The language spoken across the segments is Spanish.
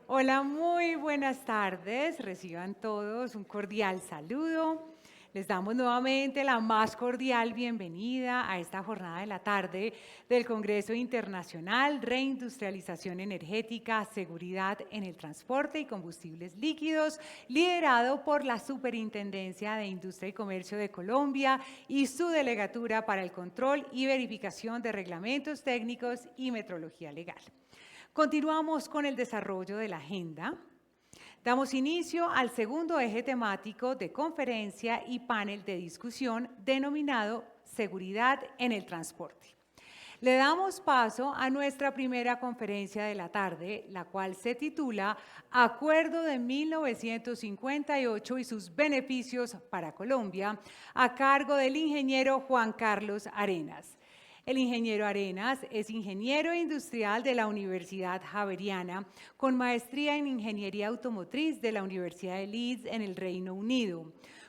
Hola, muy buenas tardes. Reciban todos un cordial saludo. Les damos nuevamente la más cordial bienvenida a esta jornada de la tarde del Congreso Internacional Reindustrialización Energética, Seguridad en el Transporte y Combustibles Líquidos, liderado por la Superintendencia de Industria y Comercio de Colombia y su Delegatura para el Control y Verificación de Reglamentos Técnicos y Metrología Legal. Continuamos con el desarrollo de la agenda. Damos inicio al segundo eje temático de conferencia y panel de discusión denominado Seguridad en el Transporte. Le damos paso a nuestra primera conferencia de la tarde, la cual se titula Acuerdo de 1958 y sus beneficios para Colombia, a cargo del ingeniero Juan Carlos Arenas. El ingeniero Arenas es ingeniero industrial de la Universidad Javeriana, con maestría en Ingeniería Automotriz de la Universidad de Leeds en el Reino Unido.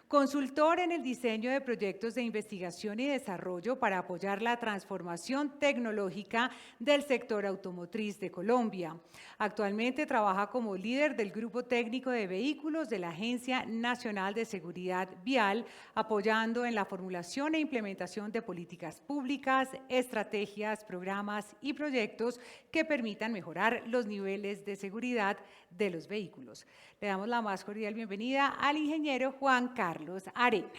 Consultor en el diseño de proyectos de investigación y desarrollo para apoyar la transformación tecnológica del sector automotriz de Colombia. Actualmente trabaja como líder del Grupo Técnico de Vehículos de la Agencia Nacional de Seguridad Vial, apoyando en la formulación e implementación de políticas públicas, estrategias, programas y proyectos que permitan mejorar los niveles de seguridad de los vehículos. Le damos la más cordial bienvenida al ingeniero Juan Carlos Arenas.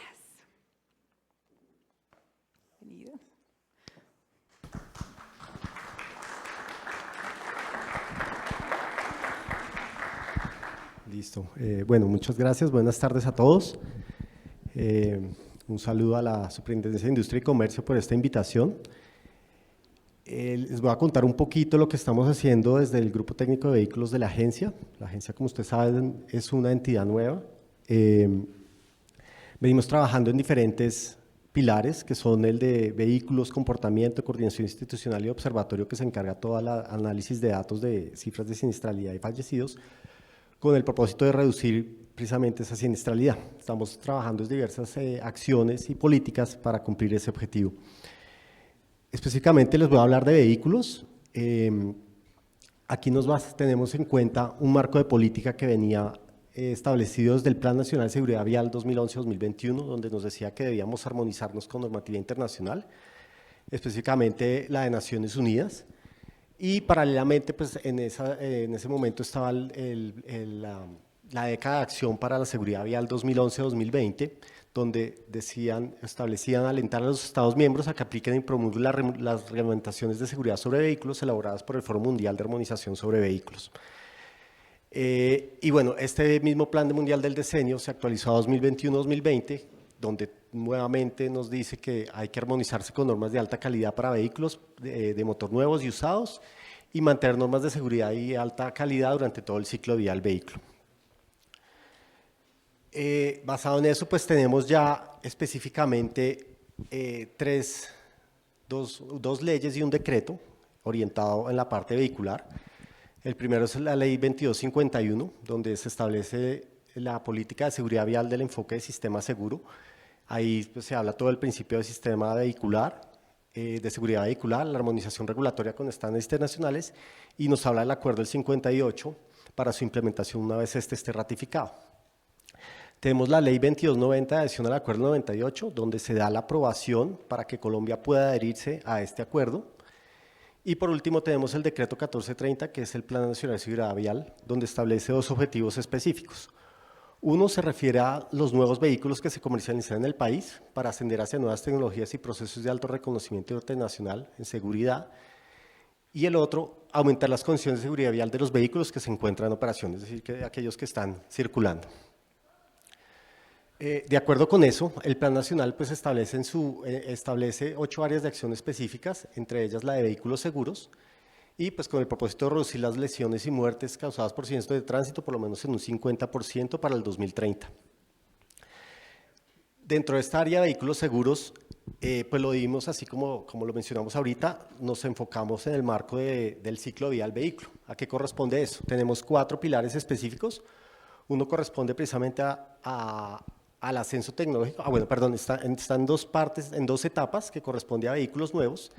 Bienvenido. Listo. Bueno, muchas gracias. Buenas tardes a todos. Un saludo a la Superintendencia de Industria y Comercio por esta invitación. Les voy a contar un poquito lo que estamos haciendo desde el Grupo Técnico de Vehículos de la agencia. La agencia, como ustedes saben, es una entidad nueva. Venimos trabajando en diferentes pilares, que son el de vehículos, comportamiento, coordinación institucional y observatorio, que se encarga todo el análisis de datos de cifras de siniestralidad y fallecidos, con el propósito de reducir precisamente esa siniestralidad. Estamos trabajando en diversas acciones y políticas para cumplir ese objetivo. Específicamente les voy a hablar de vehículos. Aquí tenemos en cuenta un marco de política que venía establecido desde el Plan Nacional de Seguridad Vial 2011-2021, donde nos decía que debíamos armonizarnos con normativa internacional, específicamente la de Naciones Unidas. Y paralelamente, pues en ese momento estaba la década de acción para la seguridad vial 2011-2020, donde establecían alentar a los Estados miembros a que apliquen y promulguen las reglamentaciones de seguridad sobre vehículos elaboradas por el Foro Mundial de Armonización sobre Vehículos. Y bueno, este mismo Plan Mundial del Decenio se actualizó a 2021-2020, donde nuevamente nos dice que hay que armonizarse con normas de alta calidad para vehículos de motor nuevos y usados y mantener normas de seguridad y alta calidad durante todo el ciclo de vida del vehículo. Basado en eso, pues tenemos ya específicamente dos leyes y un decreto orientado en la parte vehicular. El primero es la ley 2251, donde se establece la política de seguridad vial del enfoque de sistema seguro. Ahí pues, se habla todo el principio del sistema vehicular, de seguridad vehicular, la armonización regulatoria con estándares internacionales, y nos habla del acuerdo del 58 para su implementación una vez este esté ratificado. Tenemos la ley 2290 de adhesión al acuerdo 98, donde se da la aprobación para que Colombia pueda adherirse a este acuerdo. Y por último tenemos el decreto 1430, que es el Plan Nacional de Seguridad Vial, donde establece dos objetivos específicos. Uno se refiere a los nuevos vehículos que se comercializan en el país para ascender hacia nuevas tecnologías y procesos de alto reconocimiento internacional en seguridad. Y el otro, aumentar las condiciones de seguridad vial de los vehículos que se encuentran en operación, es decir, que aquellos que están circulando. De acuerdo con eso, el Plan Nacional pues, establece 8 áreas de acción específicas, entre ellas la de vehículos seguros, y pues con el propósito de reducir las lesiones y muertes causadas por siniestros de tránsito por lo menos en un 50% para el 2030. Dentro de esta área de vehículos seguros, pues lo dimos así como lo mencionamos ahorita, nos enfocamos en el marco del ciclo de vida del vehículo. ¿A qué corresponde eso? Tenemos 4 pilares específicos. Uno corresponde precisamente al ascenso tecnológico. Está en 2 partes, en 2 etapas, que corresponde a vehículos nuevos,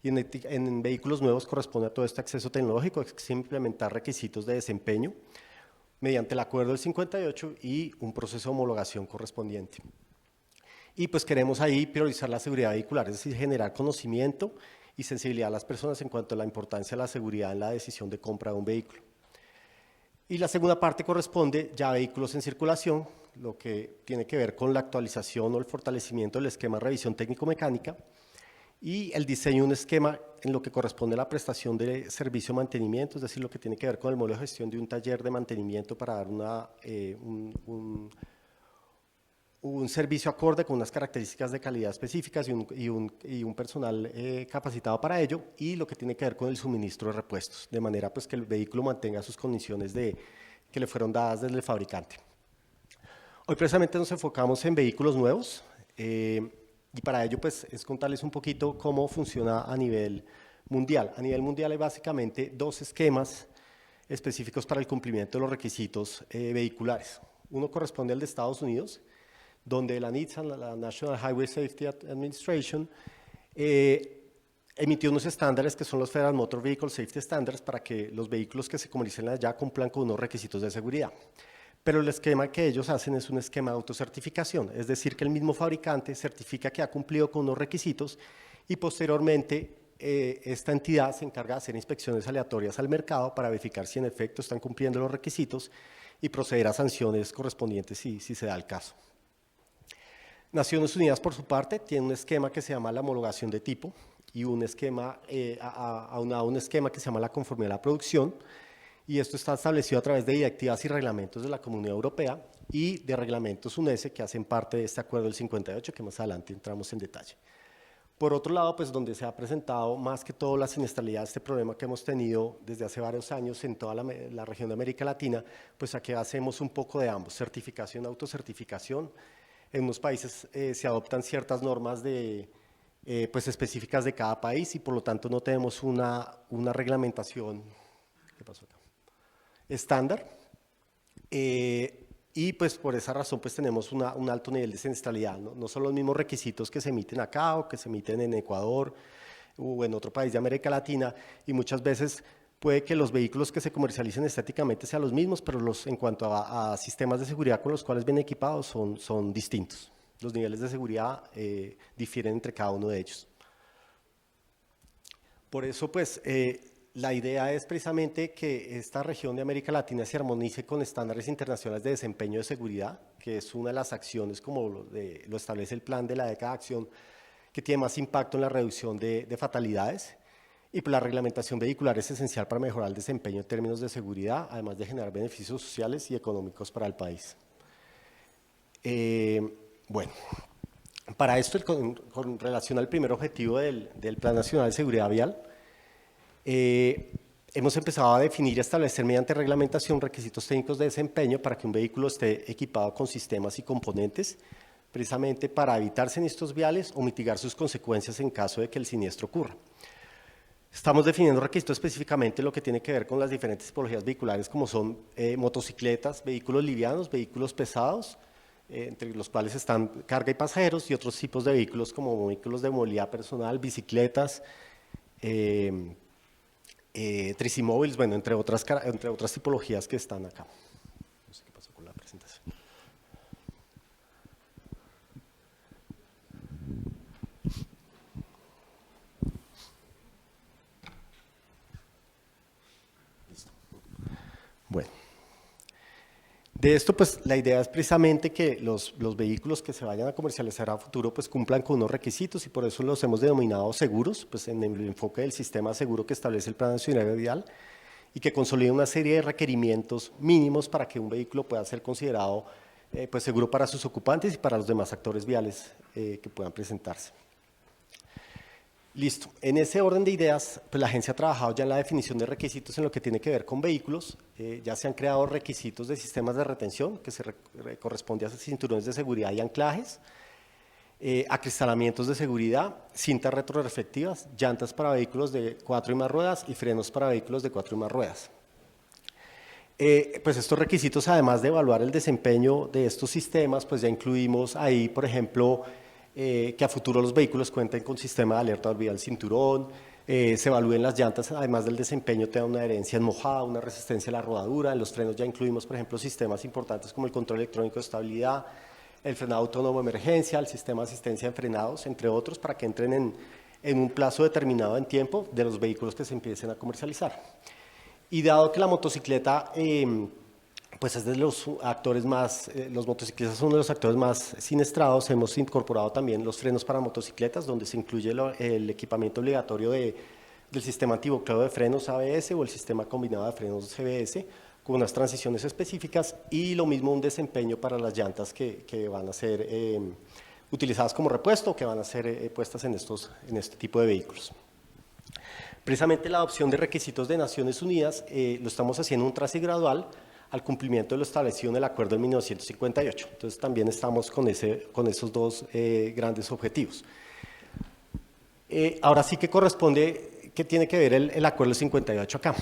Y en vehículos nuevos corresponde a todo este acceso tecnológico, es implementar requisitos de desempeño mediante el acuerdo del 58 y un proceso de homologación correspondiente. Y pues queremos ahí priorizar la seguridad vehicular, es decir, generar conocimiento y sensibilidad a las personas en cuanto a la importancia de la seguridad en la decisión de compra de un vehículo. Y la segunda parte corresponde ya a vehículos en circulación, lo que tiene que ver con la actualización o el fortalecimiento del esquema de revisión técnico-mecánica y el diseño de un esquema en lo que corresponde a la prestación de servicio de mantenimiento, es decir, lo que tiene que ver con el modelo de gestión de un taller de mantenimiento para dar un servicio acorde con unas características de calidad específicas y un personal capacitado para ello, y lo que tiene que ver con el suministro de repuestos, de manera pues que el vehículo mantenga sus condiciones que le fueron dadas desde el fabricante. Hoy precisamente nos enfocamos en vehículos nuevos y para ello pues es contarles un poquito cómo funciona a nivel mundial. A nivel mundial hay básicamente dos esquemas específicos para el cumplimiento de los requisitos vehiculares. Uno corresponde al de Estados Unidos, donde la NHTSA, la National Highway Safety Administration, emitió unos estándares que son los Federal Motor Vehicle Safety Standards para que los vehículos que se comercializan allá cumplan con unos requisitos de seguridad. Pero el esquema que ellos hacen es un esquema de autocertificación, es decir, que el mismo fabricante certifica que ha cumplido con unos requisitos y posteriormente esta entidad se encarga de hacer inspecciones aleatorias al mercado para verificar si en efecto están cumpliendo los requisitos y proceder a sanciones correspondientes si se da el caso. Naciones Unidas, por su parte, tiene un esquema que se llama la homologación de tipo y un esquema, un esquema que se llama la conformidad a la producción, y esto está establecido a través de directivas y reglamentos de la Comunidad Europea y de reglamentos UNESE que hacen parte de este acuerdo del 58, que más adelante entramos en detalle. Por otro lado, pues donde se ha presentado más que todo la siniestralidad de este problema que hemos tenido desde hace varios años en toda la región de América Latina, pues aquí hacemos un poco de ambos, certificación y autocertificación. En unos países se adoptan ciertas normas pues específicas de cada país y por lo tanto no tenemos una reglamentación estándar. Y pues por esa razón pues tenemos un alto nivel de siniestralidad, ¿no? No son los mismos requisitos que se emiten acá o que se emiten en Ecuador o en otro país de América Latina, y muchas veces puede que los vehículos que se comercialicen estéticamente sean los mismos, pero en cuanto a sistemas de seguridad con los cuales vienen equipados son distintos. Los niveles de seguridad difieren entre cada uno de ellos. Por eso, pues, la idea es precisamente que esta región de América Latina se armonice con estándares internacionales de desempeño de seguridad, que es una de las acciones, como lo establece el plan de la década de acción, que tiene más impacto en la reducción de fatalidades. Y pues la reglamentación vehicular es esencial para mejorar el desempeño en términos de seguridad, además de generar beneficios sociales y económicos para el país. Bueno, para esto, con relación al primer objetivo del Plan Nacional de Seguridad Vial, hemos empezado a definir y establecer mediante reglamentación requisitos técnicos de desempeño para que un vehículo esté equipado con sistemas y componentes, precisamente para evitar siniestros viales o mitigar sus consecuencias en caso de que el siniestro ocurra. Estamos definiendo requisitos específicamente lo que tiene que ver con las diferentes tipologías vehiculares, como son motocicletas, vehículos livianos, vehículos pesados, entre los cuales están carga y pasajeros, y otros tipos de vehículos como vehículos de movilidad personal, bicicletas, tricimóviles, bueno, entre otras tipologías que están acá. No sé qué pasó con la presentación. Bueno, de esto pues la idea es precisamente que los vehículos que se vayan a comercializar a futuro pues cumplan con unos requisitos, y por eso los hemos denominado seguros, pues en el enfoque del sistema seguro que establece el Plan Nacional Vial y que consolida una serie de requerimientos mínimos para que un vehículo pueda ser considerado pues seguro para sus ocupantes y para los demás actores viales que puedan presentarse. Listo. En ese orden de ideas, pues la agencia ha trabajado ya en la definición de requisitos en lo que tiene que ver con vehículos. Ya se han creado requisitos de sistemas de retención, que se corresponde a cinturones de seguridad y anclajes, acristalamientos de seguridad, cintas retroreflectivas, llantas para vehículos de 4 y más ruedas y frenos para vehículos de 4 y más ruedas. Pues estos requisitos, además de evaluar el desempeño de estos sistemas, pues ya incluimos ahí, por ejemplo, que a futuro los vehículos cuenten con sistema de alerta al vial cinturón, Se evalúen las llantas, además del desempeño, tengan una adherencia en mojada, una resistencia a la rodadura. En los frenos ya incluimos, por ejemplo, sistemas importantes como el control electrónico de estabilidad, el frenado autónomo de emergencia, el sistema de asistencia en frenados, entre otros, para que entren en un plazo determinado en tiempo de los vehículos que se empiecen a comercializar. Y dado que la motocicleta pues es de los actores más, los motociclistas son uno de los actores más siniestrados, hemos incorporado también los frenos para motocicletas, donde se incluye el equipamiento obligatorio del sistema antibloqueo de frenos ABS o el sistema combinado de frenos CBS, con unas transiciones específicas, y lo mismo un desempeño para las llantas que van a ser utilizadas como repuesto, que van a ser puestas en este tipo de vehículos. Precisamente la adopción de requisitos de Naciones Unidas lo estamos haciendo un trazo gradual al cumplimiento de lo establecido en el acuerdo de 1958. Entonces también estamos con esos dos grandes objetivos. Ahora sí que corresponde, ¿qué tiene que ver el acuerdo del 58 acá?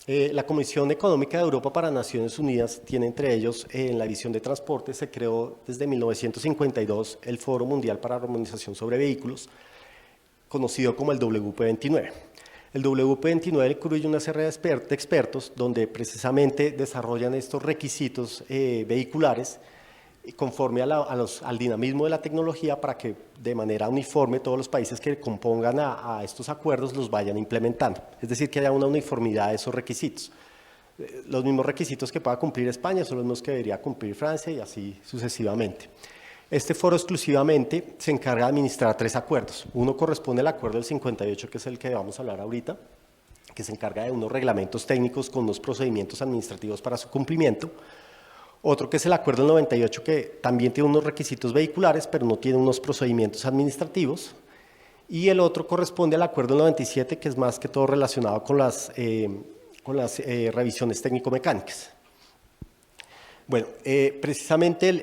La Comisión Económica de Europa para Naciones Unidas tiene entre ellos, en la división de transporte, se creó desde 1952 el Foro Mundial para la Armonización sobre Vehículos, conocido como el WP29. El WP29 incluye una serie de expertos donde precisamente desarrollan estos requisitos vehiculares conforme al dinamismo de la tecnología, para que de manera uniforme todos los países que compongan a estos acuerdos los vayan implementando. Es decir, que haya una uniformidad de esos requisitos. Los mismos requisitos que pueda cumplir España son los mismos que debería cumplir Francia, y así sucesivamente. Este foro exclusivamente se encarga de administrar 3 acuerdos. Uno corresponde al acuerdo del 58, que es el que vamos a hablar ahorita, que se encarga de unos reglamentos técnicos con unos procedimientos administrativos para su cumplimiento. Otro que es el acuerdo del 98, que también tiene unos requisitos vehiculares, pero no tiene unos procedimientos administrativos. Y el otro corresponde al acuerdo del 97, que es más que todo relacionado con las revisiones técnico-mecánicas. Bueno, precisamente el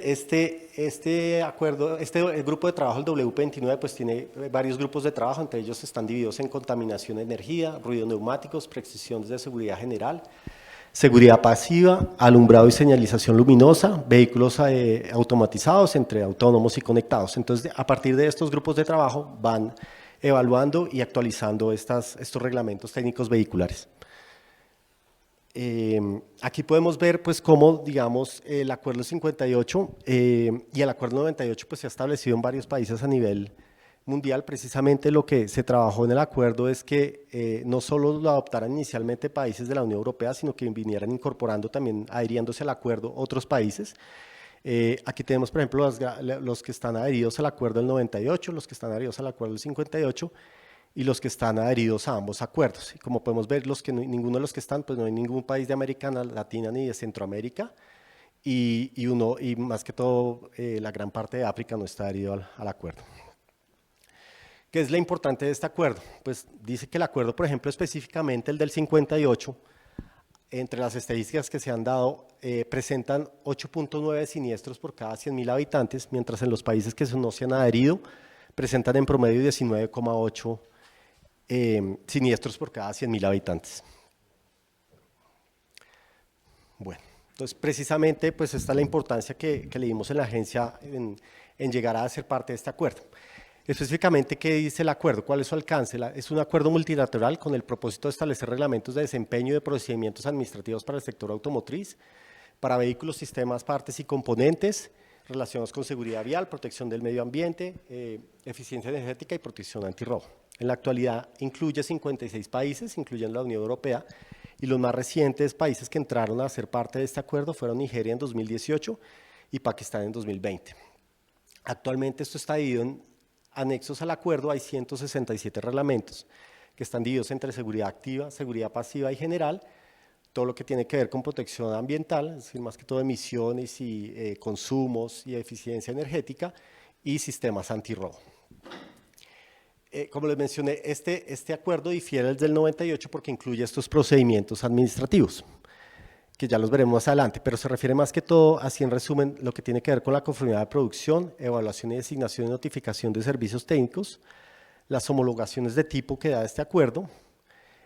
grupo de trabajo, el WP29, pues tiene varios grupos de trabajo. Entre ellos están divididos en contaminación de energía, ruido neumáticos, prescripciones de seguridad general, seguridad pasiva, alumbrado y señalización luminosa, vehículos automatizados, entre autónomos y conectados. Entonces, a partir de estos grupos de trabajo van evaluando y actualizando estos reglamentos técnicos vehiculares. Aquí podemos ver pues cómo, digamos, el acuerdo 58 y el acuerdo 98 pues se ha establecido en varios países a nivel mundial. Precisamente lo que se trabajó en el acuerdo es que no solo lo adoptaran inicialmente países de la Unión Europea, sino que vinieran incorporando también, adhiriéndose al acuerdo, otros países. Aquí tenemos, por ejemplo, los que están adheridos al acuerdo del 98, los que están adheridos al acuerdo del 58, y los que están adheridos a ambos acuerdos. Y como podemos ver, ninguno de los que están, pues no hay ningún país de América Latina ni de Centroamérica, y más que todo la gran parte de África no está adherido al acuerdo. ¿Qué es lo importante de este acuerdo? Pues dice que el acuerdo, por ejemplo, específicamente el del 58, entre las estadísticas que se han dado, presentan 8.9 siniestros por cada 100.000 habitantes, mientras en los países que no se han adherido presentan en promedio 19,8 siniestros por cada 100.000 habitantes. Bueno, entonces precisamente pues esta es la importancia que le dimos en la agencia en llegar a ser parte de este acuerdo. Específicamente, ¿qué dice el acuerdo? ¿Cuál es su alcance? Es un acuerdo multilateral con el propósito de establecer reglamentos de desempeño y de procedimientos administrativos para el sector automotriz, para vehículos, sistemas, partes y componentes relacionados con seguridad vial, protección del medio ambiente, eficiencia energética y protección antirrobo. En la actualidad incluye 56 países, incluyendo la Unión Europea, y los más recientes países que entraron a ser parte de este acuerdo fueron Nigeria en 2018 y Pakistán en 2020. Actualmente esto está dividido en anexos al acuerdo. Hay 167 reglamentos que están divididos entre seguridad activa, seguridad pasiva y general, todo lo que tiene que ver con protección ambiental, es decir, más que todo emisiones y consumos y eficiencia energética, y sistemas antirrobo. Como les mencioné, este acuerdo difiere del 98 porque incluye estos procedimientos administrativos, que ya los veremos más adelante, pero se refiere más que todo, así en resumen, lo que tiene que ver con la conformidad de producción, evaluación y designación y notificación de servicios técnicos, las homologaciones de tipo que da este acuerdo,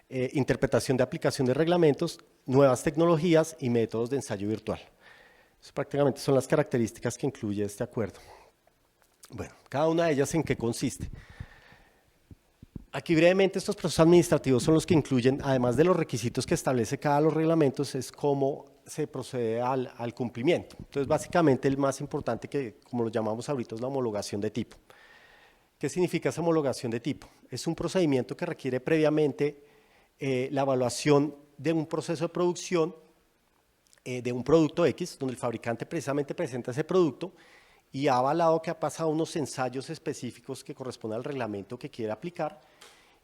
interpretación de aplicación de reglamentos, nuevas tecnologías y métodos de ensayo virtual. Eso prácticamente son las características que incluye este acuerdo. Bueno, cada una de ellas, ¿en qué consiste? Aquí brevemente estos procesos administrativos son los que incluyen, además de los requisitos que establece cada de los reglamentos, es cómo se procede al cumplimiento. Entonces, básicamente el más importante, que como lo llamamos ahorita, es la homologación de tipo. ¿Qué significa esa homologación de tipo? Es un procedimiento que requiere previamente la evaluación de un proceso de producción de un producto X, donde el fabricante precisamente presenta ese producto y ha avalado que ha pasado unos ensayos específicos que corresponden al reglamento que quiere aplicar,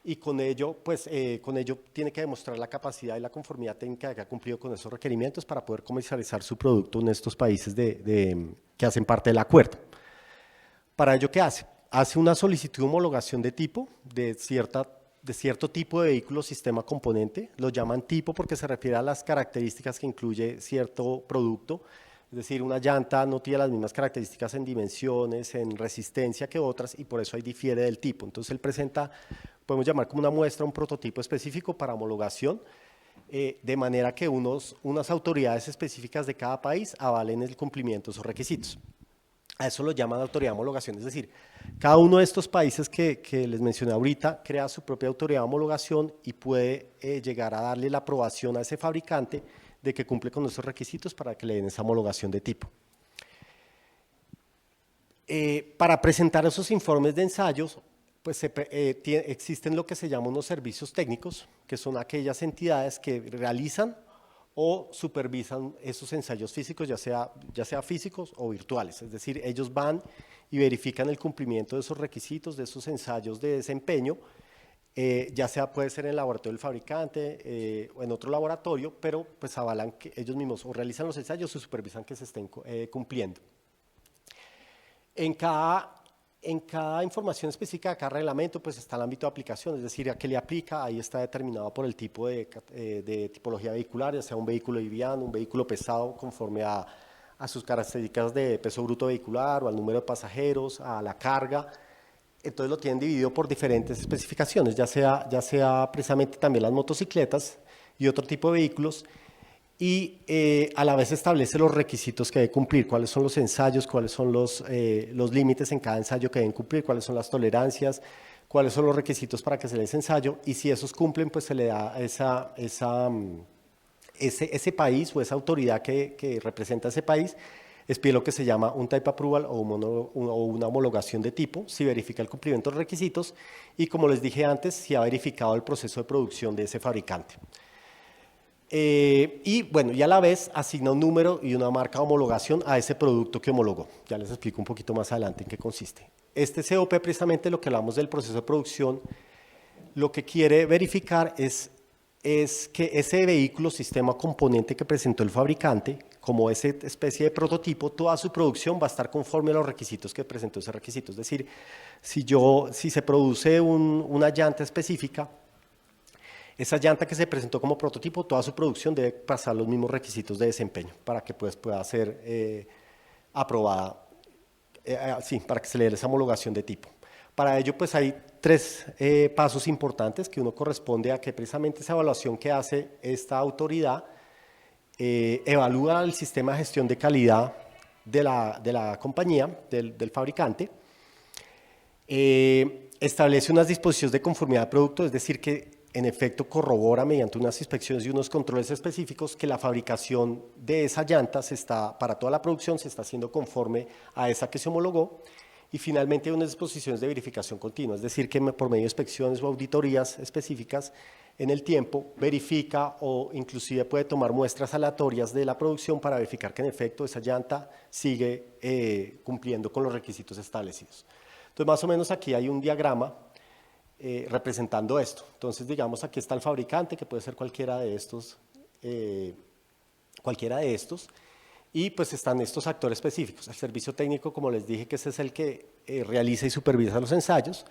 y con ello, pues, con ello tiene que demostrar la capacidad y la conformidad técnica de que ha cumplido con esos requerimientos para poder comercializar su producto en estos países que hacen parte del acuerdo. Para ello, ¿qué hace? Hace una solicitud de homologación de tipo de cierto tipo de vehículo sistema componente. Lo llaman tipo porque se refiere a las características que incluye cierto producto. Es decir, una llanta no tiene las mismas características en dimensiones, en resistencia que otras, y por eso ahí difiere del tipo. Entonces él presenta, podemos llamar como una muestra, un prototipo específico para homologación, de manera que unas autoridades específicas de cada país avalen el cumplimiento de esos requisitos. A eso lo llaman autoridad de homologación, es decir, cada uno de estos países que les mencioné ahorita crea su propia autoridad de homologación y puede llegar a darle la aprobación a ese fabricante de que cumple con esos requisitos para que le den esa homologación de tipo. Para presentar esos informes de ensayos, pues existen lo que se llaman unos servicios técnicos, que son aquellas entidades que realizan o supervisan esos ensayos físicos, ya sea físicos o virtuales. Es decir, ellos van y verifican el cumplimiento de esos requisitos, de esos ensayos de desempeño, ya sea puede ser en el laboratorio del fabricante o en otro laboratorio, pero pues avalan que ellos mismos o realizan los ensayos o supervisan que se estén cumpliendo. En cada información específica de cada reglamento pues está el ámbito de aplicación, es decir, a qué le aplica, ahí está determinado por el tipo de tipología vehicular, ya sea un vehículo liviano, un vehículo pesado, conforme a sus características de peso bruto vehicular o al número de pasajeros, a la carga. Entonces lo tienen dividido por diferentes especificaciones, ya sea precisamente también las motocicletas y otro tipo de vehículos, y a la vez establece los requisitos que debe cumplir, cuáles son los ensayos, cuáles son los límites en cada ensayo que deben cumplir, cuáles son las tolerancias, cuáles son los requisitos para que se les ensayo, y si esos cumplen, pues se le da ese país o esa autoridad que representa a ese país, expide lo que se llama un type approval o una homologación de tipo, si verifica el cumplimiento de los requisitos y, como les dije antes, si ha verificado el proceso de producción de ese fabricante. Y bueno, y a la vez asigna un número y una marca de homologación a ese producto que homologó. Ya les explico un poquito más adelante en qué consiste. Este COP, precisamente lo que hablamos del proceso de producción, lo que quiere verificar es que ese vehículo, sistema componente que presentó el fabricante, como esa especie de prototipo, toda su producción va a estar conforme a los requisitos que presentó ese requisito. Es decir, si se produce una llanta específica, esa llanta que se presentó como prototipo, toda su producción debe pasar los mismos requisitos de desempeño para que pues, pueda ser aprobada, para que se le dé esa homologación de tipo. Para ello, pues hay tres pasos importantes que uno corresponde a que precisamente esa evaluación que hace esta autoridad evalúa el sistema de gestión de calidad de la compañía, del fabricante, establece unas disposiciones de conformidad de producto, es decir, que en efecto corrobora mediante unas inspecciones y unos controles específicos que la fabricación de esa llanta para toda la producción se está haciendo conforme a esa que se homologó. Y finalmente hay unas disposiciones de verificación continua, es decir, que por medio de inspecciones o auditorías específicas en el tiempo verifica o inclusive puede tomar muestras aleatorias de la producción para verificar que en efecto esa llanta sigue cumpliendo con los requisitos establecidos. Entonces, más o menos aquí hay un diagrama representando esto. Entonces, digamos, aquí está el fabricante, que puede ser cualquiera de estos, y pues están estos actores específicos. El servicio técnico, como les dije, que ese es el que realiza y supervisa los ensayos.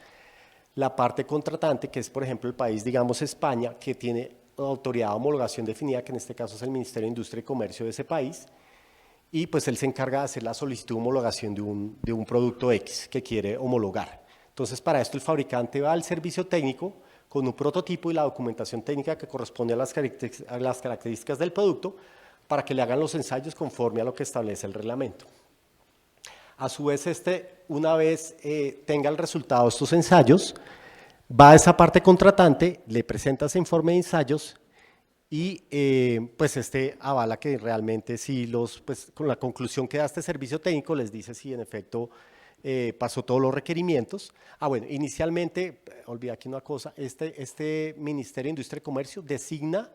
La parte contratante, que es, por ejemplo, el país, digamos, España, que tiene autoridad de homologación definida, que en este caso es el Ministerio de Industria y Comercio de ese país, y pues él se encarga de hacer la solicitud de homologación de un producto X que quiere homologar. Entonces, para esto el fabricante va al servicio técnico con un prototipo y la documentación técnica que corresponde a las características del producto para que le hagan los ensayos conforme a lo que establece el reglamento. A su vez, una vez tenga el resultado de estos ensayos, Va a esa parte contratante, le presenta ese informe de ensayos y pues avala que realmente sí pues con la conclusión que da este servicio técnico les dice si en efecto pasó todos los requerimientos. Bueno, inicialmente, olvidé aquí una cosa, este Ministerio de Industria y Comercio designa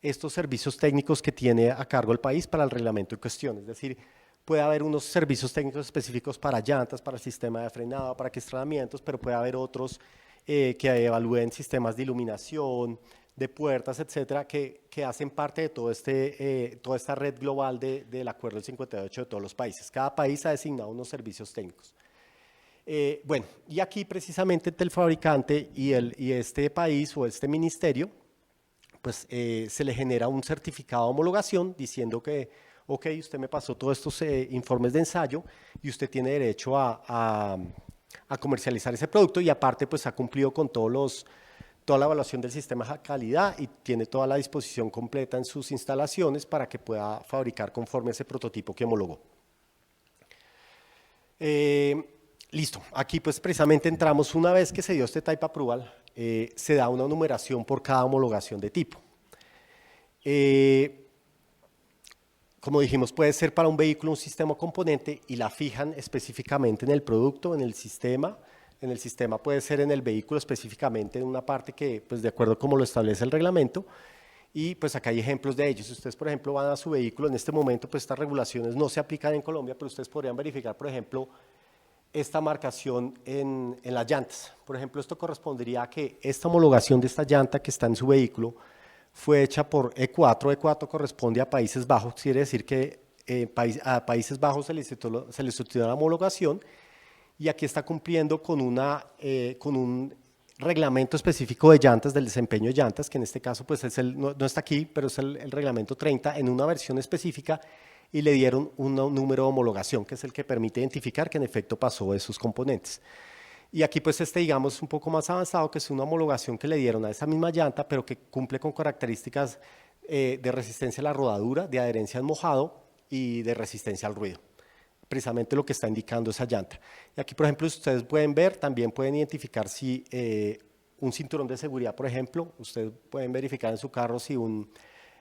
estos servicios técnicos que tiene a cargo el país para el reglamento en cuestión, es decir, puede haber unos servicios técnicos específicos para llantas, para el sistema de frenado, para equestramientos, pero puede haber otros que evalúen sistemas de iluminación, de puertas, etcétera, que hacen parte de toda esta red global del Acuerdo del 58 de todos los países. Cada país ha designado unos servicios técnicos. Bueno, y aquí precisamente entre el fabricante y este país o este ministerio, pues se le genera un certificado de homologación diciendo que, ok, usted me pasó todos estos informes de ensayo y usted tiene derecho a comercializar ese producto y aparte pues ha cumplido con toda la evaluación del sistema de calidad y tiene toda la disposición completa en sus instalaciones para que pueda fabricar conforme a ese prototipo que homologó. Listo, aquí pues precisamente entramos, una vez que se dio este Type Approval, se da una numeración por cada homologación de tipo. Como dijimos, puede ser para un vehículo un sistema o componente y la fijan específicamente en el producto, en el sistema. En el sistema puede ser en el vehículo específicamente en una parte que, pues de acuerdo como lo establece el reglamento. Y pues acá hay ejemplos de ellos. Si ustedes, por ejemplo, van a su vehículo, en este momento pues estas regulaciones no se aplican en Colombia, pero ustedes podrían verificar, por ejemplo, esta marcación en las llantas. Por ejemplo, esto correspondería a que esta homologación de esta llanta que está en su vehículo fue hecha por E4. E4 corresponde a Países Bajos, quiere decir que a Países Bajos se le solicitó la homologación y aquí está cumpliendo con un reglamento específico de llantas, del desempeño de llantas, que en este caso pues no está aquí, pero es el reglamento 30 en una versión específica y le dieron un número de homologación, que es el que permite identificar que en efecto pasó esos componentes. Y aquí pues digamos un poco más avanzado, que es una homologación que le dieron a esa misma llanta, pero que cumple con características de resistencia a la rodadura, de adherencia al mojado y de resistencia al ruido. Precisamente lo que está indicando esa llanta. Y aquí, por ejemplo, ustedes pueden ver, también pueden identificar si un cinturón de seguridad, por ejemplo, ustedes pueden verificar en su carro si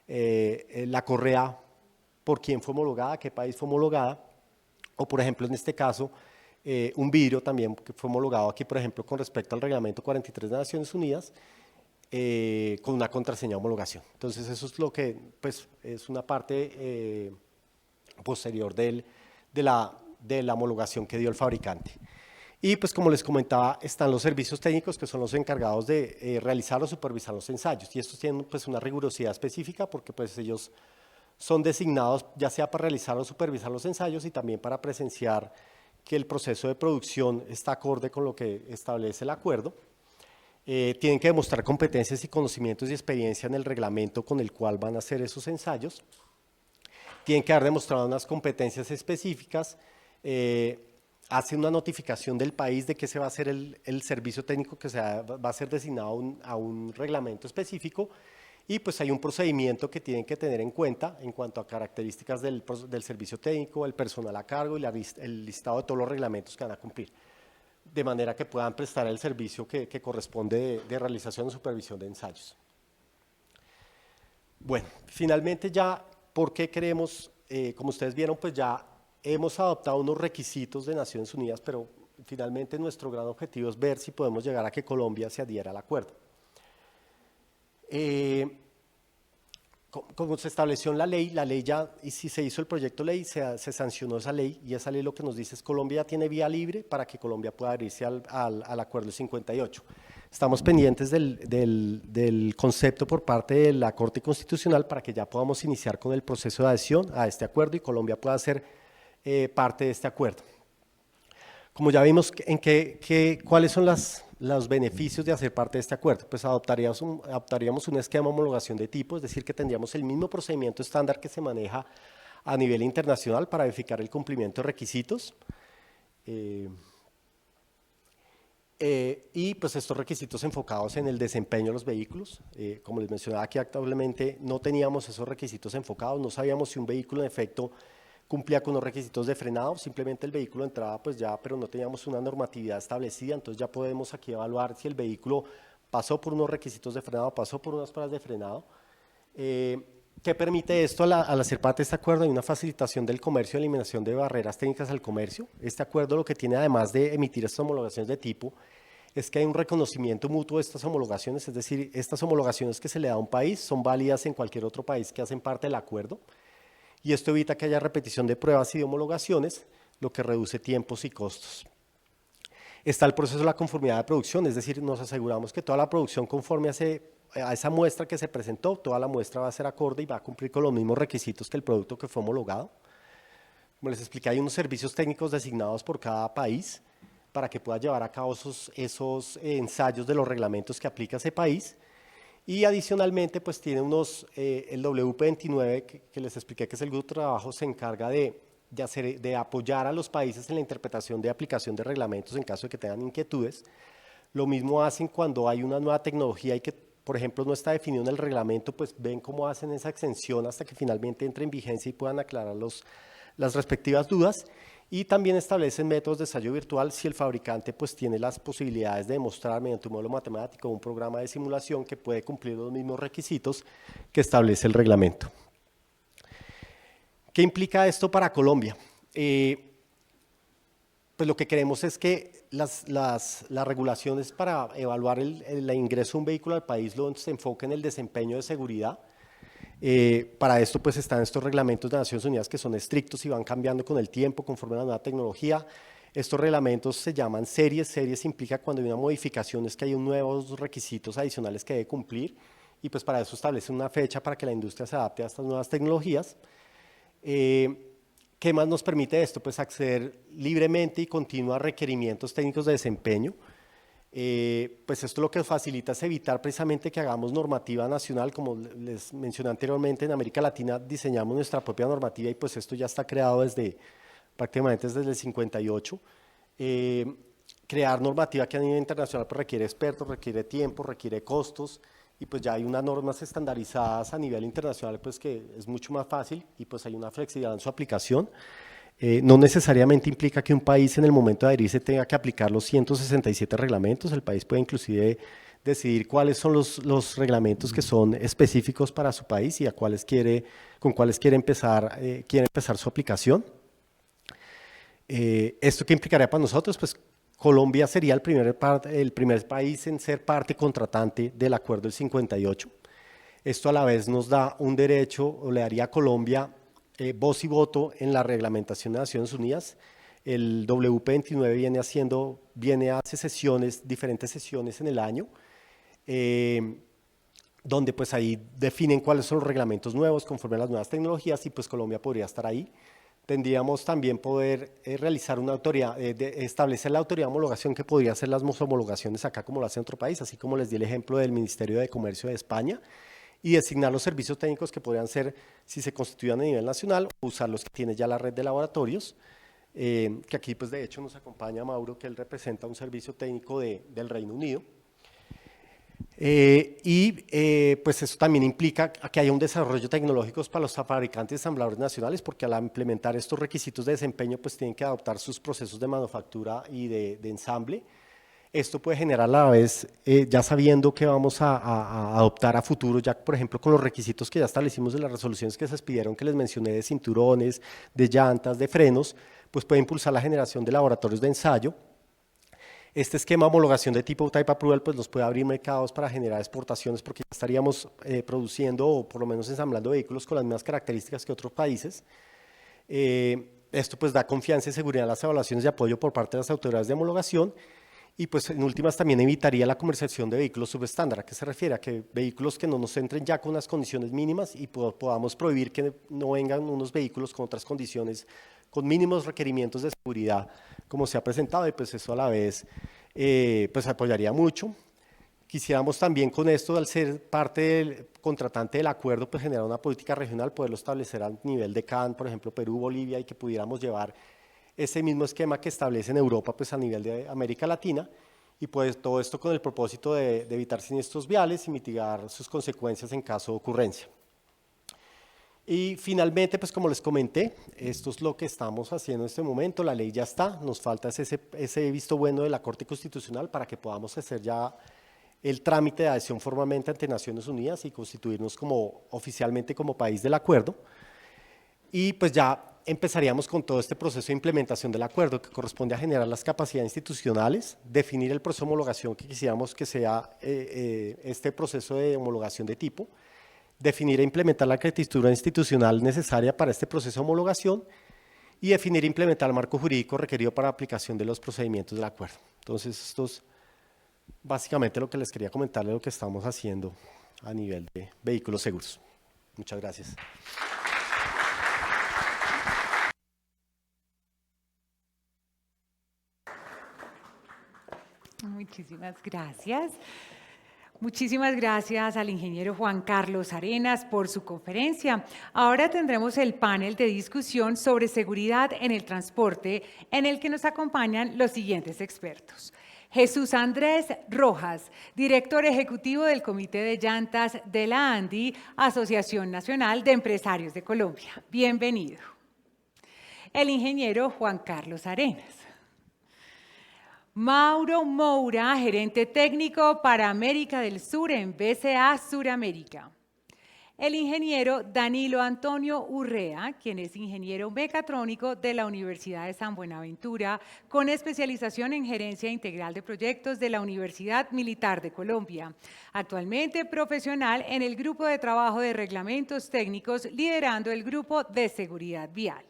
la correa, por quién fue homologada, qué país fue homologada, o por ejemplo, en este caso, un vidrio también que fue homologado aquí, por ejemplo, con respecto al reglamento 43 de Naciones Unidas, con una contraseña de homologación. Entonces, eso es lo que, pues, es una parte posterior de la homologación que dio el fabricante. Y pues como les comentaba, están los servicios técnicos que son los encargados de realizar o supervisar los ensayos y estos tienen pues una rigurosidad específica porque pues ellos son designados ya sea para realizar o supervisar los ensayos y también para presenciar que el proceso de producción está acorde con lo que establece el acuerdo. Tienen que demostrar competencias y conocimientos y experiencia en el reglamento con el cual van a hacer esos ensayos. Tienen que haber demostrado unas competencias específicas, hace una notificación del país de que se va a hacer el servicio técnico que va a ser designado a un reglamento específico y pues hay un procedimiento que tienen que tener en cuenta en cuanto a características del servicio técnico, el personal a cargo y el listado de todos los reglamentos que van a cumplir, de manera que puedan prestar el servicio que corresponde de realización o supervisión de ensayos. Bueno, finalmente ya, ¿por qué queremos? Como ustedes vieron, pues ya hemos adoptado unos requisitos de Naciones Unidas, pero finalmente nuestro gran objetivo es ver si podemos llegar a que Colombia se adhiera al acuerdo. Como se estableció en la ley ya, y si se hizo el proyecto de ley, se sancionó esa ley, y esa ley lo que nos dice es que Colombia ya tiene vía libre para que Colombia pueda adherirse al acuerdo 58. Estamos pendientes del concepto por parte de la Corte Constitucional para que ya podamos iniciar con el proceso de adhesión a este acuerdo y Colombia pueda ser parte de este acuerdo. Como ya vimos cuáles son los beneficios de hacer parte de este acuerdo, pues adoptaríamos un esquema de homologación de tipo, es decir, que tendríamos el mismo procedimiento estándar que se maneja a nivel internacional para verificar el cumplimiento de requisitos. Y pues estos requisitos enfocados en el desempeño de los vehículos. Como les mencionaba aquí actualmente, no teníamos esos requisitos enfocados, no sabíamos si un vehículo en efecto cumplía con los requisitos de frenado, simplemente el vehículo entraba pues ya, pero no teníamos una normatividad establecida, entonces ya podemos aquí evaluar si el vehículo pasó por unos requisitos de frenado, pasó por unas pruebas de frenado. ¿Qué permite esto al hacer parte de este acuerdo? Hay una facilitación del comercio, eliminación de barreras técnicas al comercio. Este acuerdo lo que tiene, además de emitir estas homologaciones de tipo, es que hay un reconocimiento mutuo de estas homologaciones, es decir, estas homologaciones que se le da a un país son válidas en cualquier otro país que hacen parte del acuerdo, y esto evita que haya repetición de pruebas y de homologaciones, lo que reduce tiempos y costos. Está el proceso de la conformidad de producción, es decir, nos aseguramos que toda la producción conforme a esa muestra que se presentó, toda la muestra va a ser acorde y va a cumplir con los mismos requisitos que el producto que fue homologado. Como les expliqué, hay unos servicios técnicos designados por cada país para que pueda llevar a cabo esos ensayos de los reglamentos que aplica ese país. Y adicionalmente, pues tiene el WP29 que les expliqué, que es el grupo de trabajo, se encarga de apoyar a los países en la interpretación de aplicación de reglamentos en caso de que tengan inquietudes. Lo mismo hacen cuando hay una nueva tecnología y que, por ejemplo, no está definido en el reglamento, pues ven cómo hacen esa exención hasta que finalmente entre en vigencia y puedan aclarar las respectivas dudas. Y también establecen métodos de ensayo virtual si el fabricante pues tiene las posibilidades de demostrar mediante un modelo matemático o un programa de simulación que puede cumplir los mismos requisitos que establece el reglamento. ¿Qué implica esto para Colombia? Pues lo que queremos es que las regulaciones para evaluar el ingreso de un vehículo al país se enfoquen en el desempeño de seguridad. Para esto pues están estos reglamentos de Naciones Unidas que son estrictos y van cambiando con el tiempo conforme a la nueva tecnología. Estos reglamentos se llaman series. Series implica cuando hay una modificación es que hay nuevos requisitos adicionales que debe cumplir, y pues para eso establece una fecha para que la industria se adapte a estas nuevas tecnologías. ¿Qué más nos permite esto? Pues acceder libremente y continuo a requerimientos técnicos de desempeño. Pues esto lo que facilita es evitar precisamente que hagamos normativa nacional. Como les mencioné anteriormente, en América Latina diseñamos nuestra propia normativa y pues esto ya está creado prácticamente desde el 58. Crear normativa que a nivel internacional pues requiere expertos, requiere tiempo, requiere costos, y pues ya hay unas normas estandarizadas a nivel internacional pues que es mucho más fácil y pues hay una flexibilidad en su aplicación. No necesariamente implica que un país en el momento de adherirse tenga que aplicar los 167 reglamentos. El país puede inclusive decidir cuáles son los reglamentos que son específicos para su país y con cuáles quiere empezar su aplicación. ¿Esto qué implicaría para nosotros? Pues Colombia sería el primer país en ser parte contratante del Acuerdo del 58. Esto a la vez nos da un derecho, o le daría a Colombia voz y voto en la reglamentación de Naciones Unidas. El WP29 hace diferentes sesiones en el año, donde pues ahí definen cuáles son los reglamentos nuevos conforme a las nuevas tecnologías, y pues Colombia podría estar ahí. Tendríamos también poder realizar establecer la autoridad de homologación que podría hacer las homologaciones acá como lo hace en otro país, así como les di el ejemplo del Ministerio de Comercio de España, y designar los servicios técnicos que podrían ser, si se constituyan a nivel nacional, o usar los que tiene ya la red de laboratorios, que aquí pues de hecho nos acompaña Mauro, que él representa un servicio técnico del Reino Unido. Pues eso también implica que haya un desarrollo tecnológico para los fabricantes y ensambladores nacionales, porque al implementar estos requisitos de desempeño pues tienen que adoptar sus procesos de manufactura y de ensamble. Esto puede generar a la vez, ya sabiendo que vamos a adoptar a futuro, ya por ejemplo con los requisitos que ya establecimos de las resoluciones que se expidieron, que les mencioné, de cinturones, de llantas, de frenos, pues puede impulsar la generación de laboratorios de ensayo. Este esquema de homologación de tipo Type Approval pues nos puede abrir mercados para generar exportaciones, porque ya estaríamos produciendo o por lo menos ensamblando vehículos con las mismas características que otros países. Esto pues da confianza y seguridad en las evaluaciones de apoyo por parte de las autoridades de homologación. Y pues en últimas también evitaría la comercialización de vehículos subestándar. ¿A qué se refiere? A que vehículos que no nos entren ya con unas condiciones mínimas y podamos prohibir que no vengan unos vehículos con otras condiciones, con mínimos requerimientos de seguridad, como se ha presentado, y pues eso a la vez pues apoyaría mucho. Quisiéramos también con esto, al ser parte del contratante del acuerdo, pues generar una política regional, poderlo establecer a nivel de CAN, por ejemplo, Perú, Bolivia, y que pudiéramos llevar ese mismo esquema que establece en Europa pues a nivel de América Latina, y pues todo esto con el propósito de evitar siniestros viales y mitigar sus consecuencias en caso de ocurrencia. Y finalmente, pues como les comenté, esto es lo que estamos haciendo en este momento, la ley ya está, nos falta ese visto bueno de la Corte Constitucional para que podamos hacer ya el trámite de adhesión formalmente ante Naciones Unidas y constituirnos oficialmente como país del acuerdo. Y pues ya empezaríamos con todo este proceso de implementación del acuerdo que corresponde a generar las capacidades institucionales, definir el proceso de homologación que quisiéramos que sea este proceso de homologación de tipo, definir e implementar la arquitectura institucional necesaria para este proceso de homologación y definir e implementar el marco jurídico requerido para la aplicación de los procedimientos del acuerdo. Entonces, esto es básicamente lo que les quería comentar de lo que estamos haciendo a nivel de vehículos seguros. Muchas gracias. Muchísimas gracias. Muchísimas gracias al ingeniero Juan Carlos Arenas por su conferencia. Ahora tendremos el panel de discusión sobre seguridad en el transporte, en el que nos acompañan los siguientes expertos. Jesús Andrés Rojas, director ejecutivo del Comité de Llantas de la ANDI, Asociación Nacional de Empresarios de Colombia. Bienvenido. El ingeniero Juan Carlos Arenas. Mauro Moura, gerente técnico para América del Sur en BCA Suramérica. El ingeniero Danilo Antonio Urrea, quien es ingeniero mecatrónico de la Universidad de San Buenaventura, con especialización en gerencia integral de proyectos de la Universidad Militar de Colombia. Actualmente profesional en el grupo de trabajo de reglamentos técnicos, liderando el grupo de seguridad vial.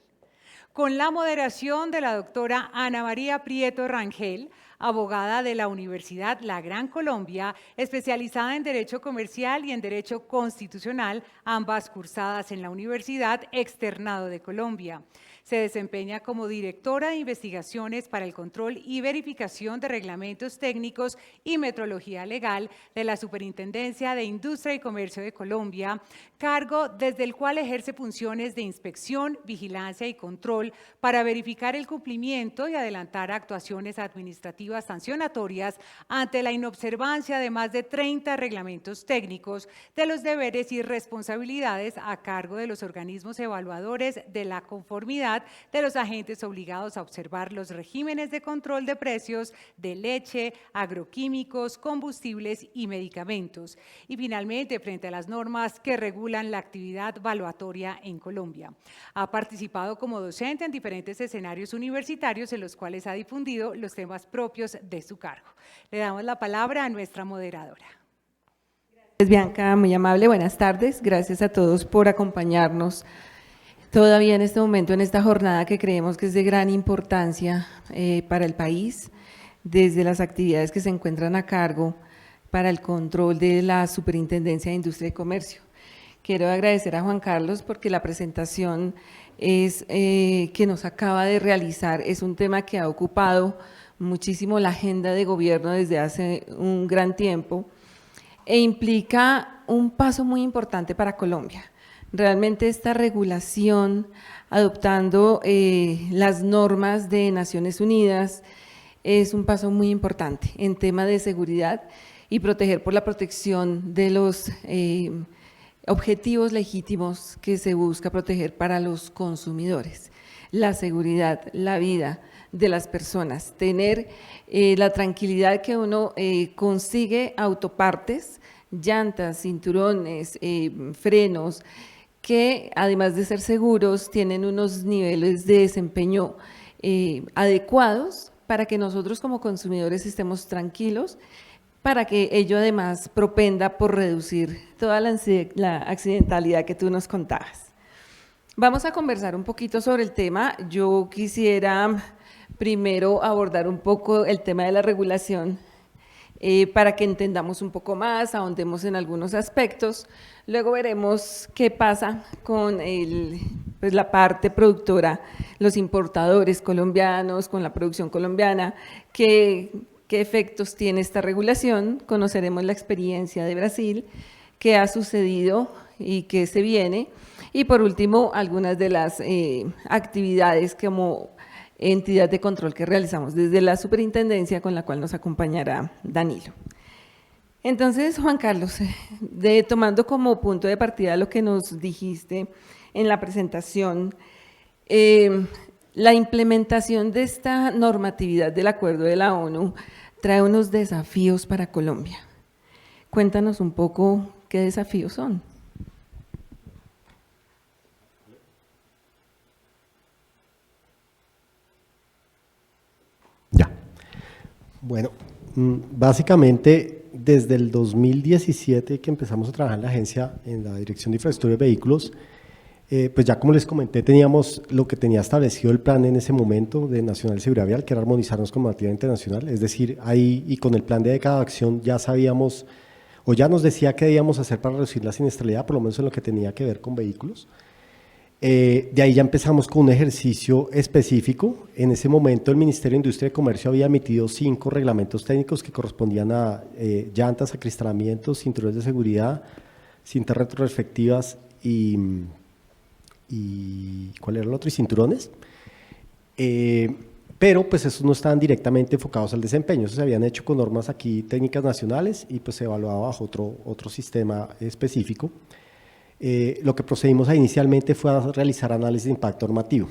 Con la moderación de la doctora Ana María Prieto Rangel, abogada de la Universidad La Gran Colombia, especializada en Derecho Comercial y en Derecho Constitucional, ambas cursadas en la Universidad Externado de Colombia. Se desempeña como directora de investigaciones para el control y verificación de reglamentos técnicos y metrología legal de la Superintendencia de Industria y Comercio de Colombia, cargo desde el cual ejerce funciones de inspección, vigilancia y control para verificar el cumplimiento y adelantar actuaciones administrativas sancionatorias ante la inobservancia de más de 30 reglamentos técnicos de los deberes y responsabilidades a cargo de los organismos evaluadores de la conformidad de los agentes obligados a observar los regímenes de control de precios de leche, agroquímicos, combustibles y medicamentos. Y finalmente, frente a las normas que regulan la actividad valuatoria en Colombia. Ha participado como docente en diferentes escenarios universitarios en los cuales ha difundido los temas propios de su cargo. Le damos la palabra a nuestra moderadora. Gracias, Bianca, muy amable, buenas tardes. Gracias a todos por acompañarnos todavía en este momento, en esta jornada que creemos que es de gran importancia para el país, desde las actividades que se encuentran a cargo para el control de la Superintendencia de Industria y Comercio. Quiero agradecer a Juan Carlos porque la presentación que nos acaba de realizar es un tema que ha ocupado muchísimo la agenda de gobierno desde hace un gran tiempo e implica un paso muy importante para Colombia. Realmente esta regulación, adoptando las normas de Naciones Unidas, es un paso muy importante en tema de seguridad y proteger por la protección de los objetivos legítimos que se busca proteger para los consumidores. La seguridad, la vida de las personas, tener la tranquilidad que uno consigue autopartes, llantas, cinturones, frenos, que además de ser seguros, tienen unos niveles de desempeño adecuados para que nosotros como consumidores estemos tranquilos, para que ello además propenda por reducir toda la accidentalidad que tú nos contabas. Vamos a conversar un poquito sobre el tema. Yo quisiera primero abordar un poco el tema de la regulación para que entendamos un poco más, ahondemos en algunos aspectos. Luego veremos qué pasa con la parte productora, los importadores colombianos, con la producción colombiana, qué efectos tiene esta regulación. Conoceremos la experiencia de Brasil, qué ha sucedido y qué se viene. Y por último, algunas de las actividades como entidad de control que realizamos desde la superintendencia, con la cual nos acompañará Danilo. Entonces, Juan Carlos, tomando como punto de partida lo que nos dijiste en la presentación, la implementación de esta normatividad del Acuerdo de la ONU trae unos desafíos para Colombia. Cuéntanos un poco qué desafíos son. Ya. Bueno, básicamente desde el 2017 que empezamos a trabajar en la agencia, en la Dirección de Infraestructura de Vehículos, pues ya como les comenté, teníamos lo que tenía establecido el plan en ese momento de Nacional de Seguridad Vial, que era armonizarnos con normativa internacional, es decir, ahí y con el plan de década de acción ya sabíamos, o ya nos decía qué debíamos hacer para reducir la siniestralidad, por lo menos en lo que tenía que ver con vehículos. De ahí ya empezamos con un ejercicio específico. En ese momento el Ministerio de Industria y Comercio había emitido 5 reglamentos técnicos que correspondían a llantas, acristalamientos, cinturones de seguridad, cintas retroefectivas y ¿cuál era el otro? Y cinturones. Pero pues esos no estaban directamente enfocados al desempeño, esos se habían hecho con normas aquí técnicas nacionales y pues se evaluaba bajo otro sistema específico. Lo que procedimos a inicialmente fue a realizar análisis de impacto normativo.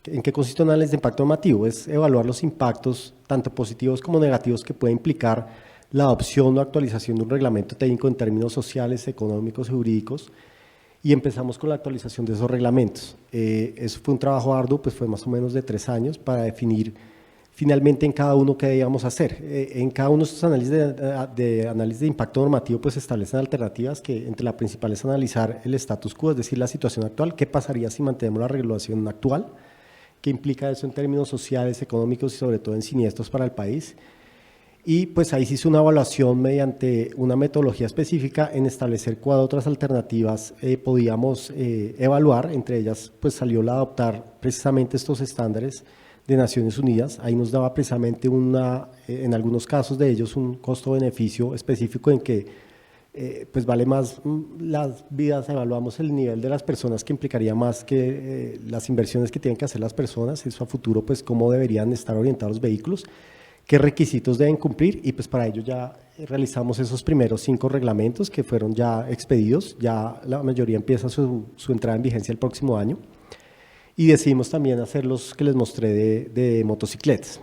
¿En qué consiste un análisis de impacto normativo? Es evaluar los impactos tanto positivos como negativos que puede implicar la adopción o actualización de un reglamento técnico en términos sociales, económicos y jurídicos, y empezamos con la actualización de esos reglamentos. Eso fue un trabajo arduo, pues fue más o menos de 3 años para definir finalmente en cada uno qué debíamos hacer. En cada uno de estos análisis de impacto normativo pues se establecen alternativas que entre la principal es analizar el status quo, es decir, la situación actual, qué pasaría si mantenemos la regulación actual, qué implica eso en términos sociales, económicos y sobre todo en siniestros para el país. Y pues ahí se hizo una evaluación mediante una metodología específica en establecer cuáles otras alternativas podíamos evaluar, entre ellas pues salió la adoptar precisamente estos estándares de Naciones Unidas. Ahí nos daba precisamente en algunos casos de ellos un costo-beneficio específico en que pues vale más las vidas, evaluamos el nivel de las personas que implicaría más que las inversiones que tienen que hacer las personas, eso a futuro pues cómo deberían estar orientados los vehículos, qué requisitos deben cumplir y pues para ello ya realizamos esos primeros 5 reglamentos que fueron ya expedidos, ya la mayoría empieza su entrada en vigencia el próximo año y decidimos también hacer los que les mostré de motocicletas.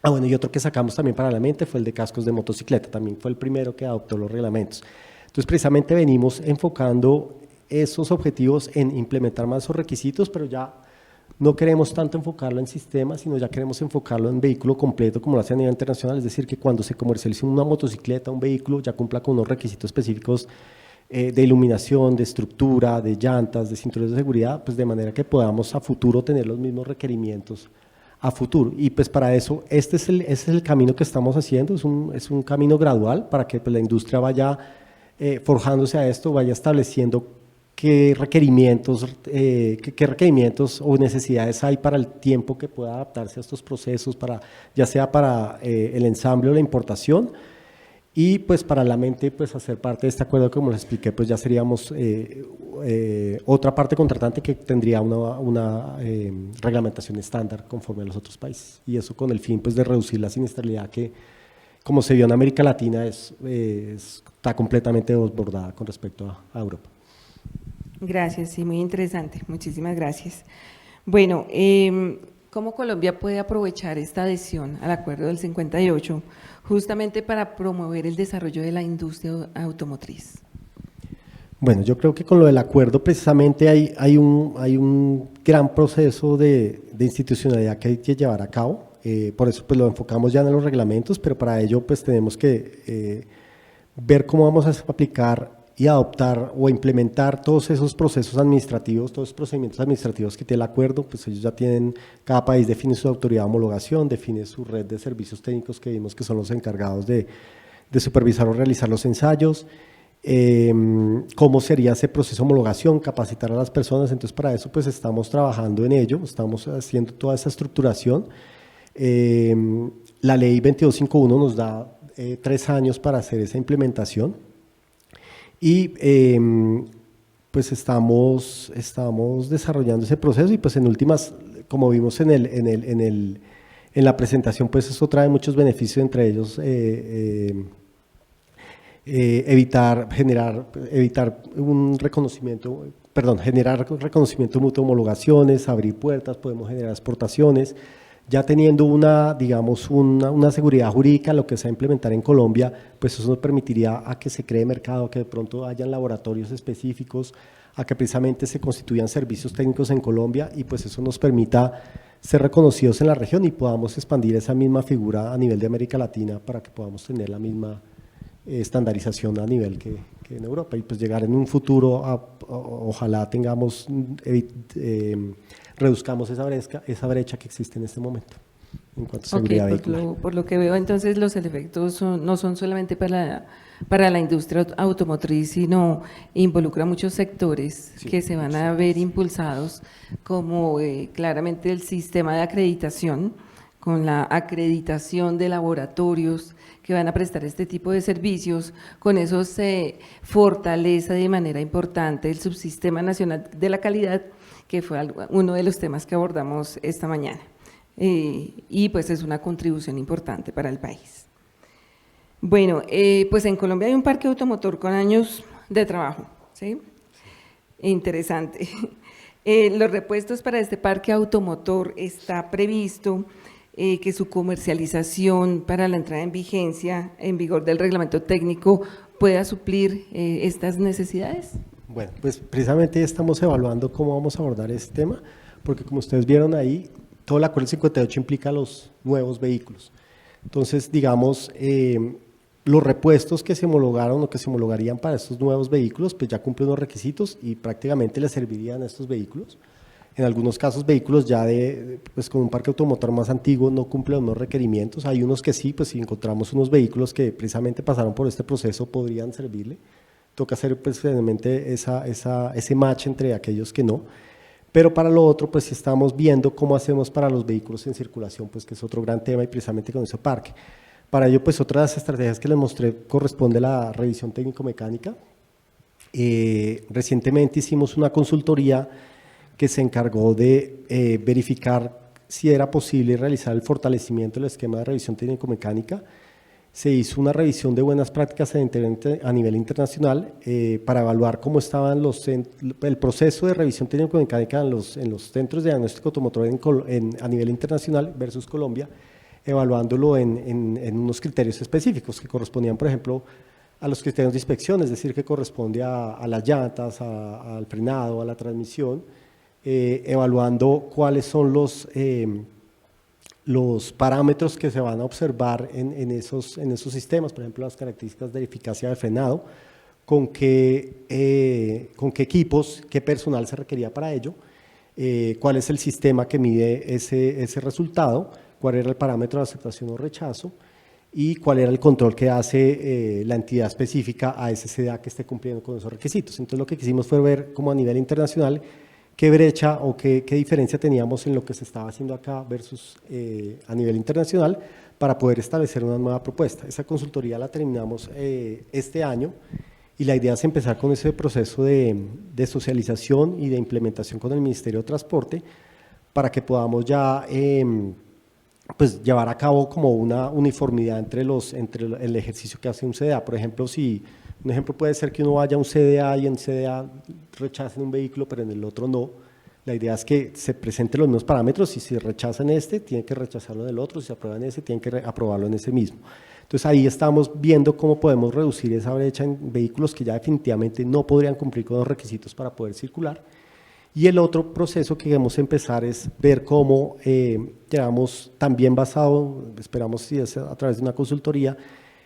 Bueno, y otro que sacamos también paralelamente fue el de cascos de motocicleta, también fue el primero que adoptó los reglamentos. Entonces precisamente venimos enfocando esos objetivos en implementar más esos requisitos, pero ya no queremos tanto enfocarlo en sistemas, sino ya queremos enfocarlo en vehículo completo como lo hace a nivel internacional, es decir, que cuando se comercialice una motocicleta, un vehículo, ya cumpla con unos requisitos específicos de iluminación, de estructura, de llantas, de cinturones de seguridad, pues de manera que podamos a futuro tener los mismos requerimientos a futuro. Y pues para eso, este es el camino que estamos haciendo, es un camino gradual para que pues, la industria vaya forjándose a esto, vaya estableciendo qué requerimientos o necesidades hay para el tiempo que pueda adaptarse a estos procesos, ya sea para el ensamble o la importación, y pues paralelamente pues hacer parte de este acuerdo, como les expliqué, pues ya seríamos otra parte contratante que tendría una reglamentación estándar conforme a los otros países, y eso con el fin pues de reducir la siniestralidad que, como se vio en América Latina, está completamente desbordada con respecto a Europa. Gracias, sí, muy interesante, muchísimas gracias. Bueno, ¿cómo Colombia puede aprovechar esta adhesión al Acuerdo del 58 justamente para promover el desarrollo de la industria automotriz? Bueno, yo creo que con lo del acuerdo precisamente hay un gran proceso de institucionalidad que hay que llevar a cabo, por eso pues lo enfocamos ya en los reglamentos, pero para ello pues tenemos que ver cómo vamos a aplicar y adoptar o implementar todos esos procesos administrativos, todos los procedimientos administrativos que tiene el acuerdo, pues ellos ya tienen, cada país define su autoridad de homologación, define su red de servicios técnicos que vimos que son los encargados de supervisar o realizar los ensayos, cómo sería ese proceso de homologación, capacitar a las personas, entonces para eso pues estamos trabajando en ello, estamos haciendo toda esa estructuración. La ley 2251 nos da 3 años para hacer esa implementación. Y pues estamos desarrollando ese proceso y pues en últimas, como vimos en la presentación, pues eso trae muchos beneficios, entre ellos evitar un reconocimiento generar reconocimiento mutuo, homologaciones, abrir puertas, podemos generar exportaciones. Ya teniendo digamos, una seguridad jurídica, lo que se va a implementar en Colombia, pues eso nos permitiría a que se cree mercado, que de pronto hayan laboratorios específicos, a que precisamente se constituyan servicios técnicos en Colombia y pues eso nos permita ser reconocidos en la región y podamos expandir esa misma figura a nivel de América Latina para que podamos tener la misma estandarización a nivel que en Europa y pues llegar en un futuro ojalá tengamos, reduzcamos esa brecha que existe en este momento en cuanto a seguridad vehicular. Por lo que veo entonces los efectos no son solamente para la industria automotriz, sino involucra muchos sectores que se van a ver impulsados, como claramente el sistema de acreditación, con la acreditación de laboratorios que van a prestar este tipo de servicios, con eso se fortalece de manera importante el Subsistema Nacional de la Calidad, que fue uno de los temas que abordamos esta mañana. Y pues es una contribución importante para el país. Bueno, pues en Colombia hay un parque automotor con años de trabajo, ¿sí? Interesante. Los repuestos para este parque automotor está previsto que su comercialización para la entrada en vigencia, en vigor del reglamento técnico, pueda suplir estas necesidades. Bueno, pues precisamente estamos evaluando cómo vamos a abordar este tema, porque como ustedes vieron ahí, todo el acuerdo 58 implica los nuevos vehículos. Entonces, digamos, los repuestos que se homologaron o que se homologarían para estos nuevos vehículos, pues ya cumplen los requisitos y prácticamente les servirían a estos vehículos. En algunos casos, vehículos ya pues con un parque automotor más antiguo no cumplen los requerimientos. Hay unos que sí, pues si encontramos unos vehículos que precisamente pasaron por este proceso, podrían servirle. Toca hacer pues, precisamente ese match entre aquellos que no. Pero para lo otro, pues estamos viendo cómo hacemos para los vehículos en circulación, pues que es otro gran tema y precisamente con ese parque. Para ello, pues otra de las estrategias que les mostré corresponde a la revisión técnico-mecánica. Recientemente hicimos una consultoría que se encargó de verificar si era posible realizar el fortalecimiento del esquema de revisión técnico-mecánica. Se hizo una revisión de buenas prácticas a nivel internacional para evaluar cómo estaban el proceso de revisión técnico-mecánica en los centros de diagnóstico automotor a nivel internacional versus Colombia, evaluándolo en unos criterios específicos que correspondían, por ejemplo, a los criterios de inspección, es decir, que corresponde a las llantas, al frenado, a la transmisión, evaluando cuáles son los parámetros que se van a observar en esos sistemas, por ejemplo, las características de eficacia de frenado, con qué equipos, qué personal se requería para ello, cuál es el sistema que mide ese resultado, cuál era el parámetro de aceptación o rechazo y cuál era el control que hace la entidad específica a ese CDA que esté cumpliendo con esos requisitos. Entonces lo que quisimos fue ver como a nivel internacional qué brecha o qué diferencia teníamos en lo que se estaba haciendo acá versus a nivel internacional para poder establecer una nueva propuesta. Esa consultoría la terminamos este año y la idea es empezar con ese proceso de socialización y de implementación con el Ministerio de Transporte para que podamos ya pues llevar a cabo como una uniformidad entre el ejercicio que hace un CDA. Por ejemplo, un ejemplo puede ser que uno vaya a un CDA y en CDA rechacen un vehículo, pero en el otro no. La idea es que se presenten los mismos parámetros y si rechazan tienen que rechazarlo en el otro, si se aprueban tienen que aprobarlo en ese mismo. Entonces ahí estamos viendo cómo podemos reducir esa brecha en vehículos que ya definitivamente no podrían cumplir con los requisitos para poder circular. Y el otro proceso que queremos empezar es ver cómo, digamos, también basado, esperamos si es a través de una consultoría,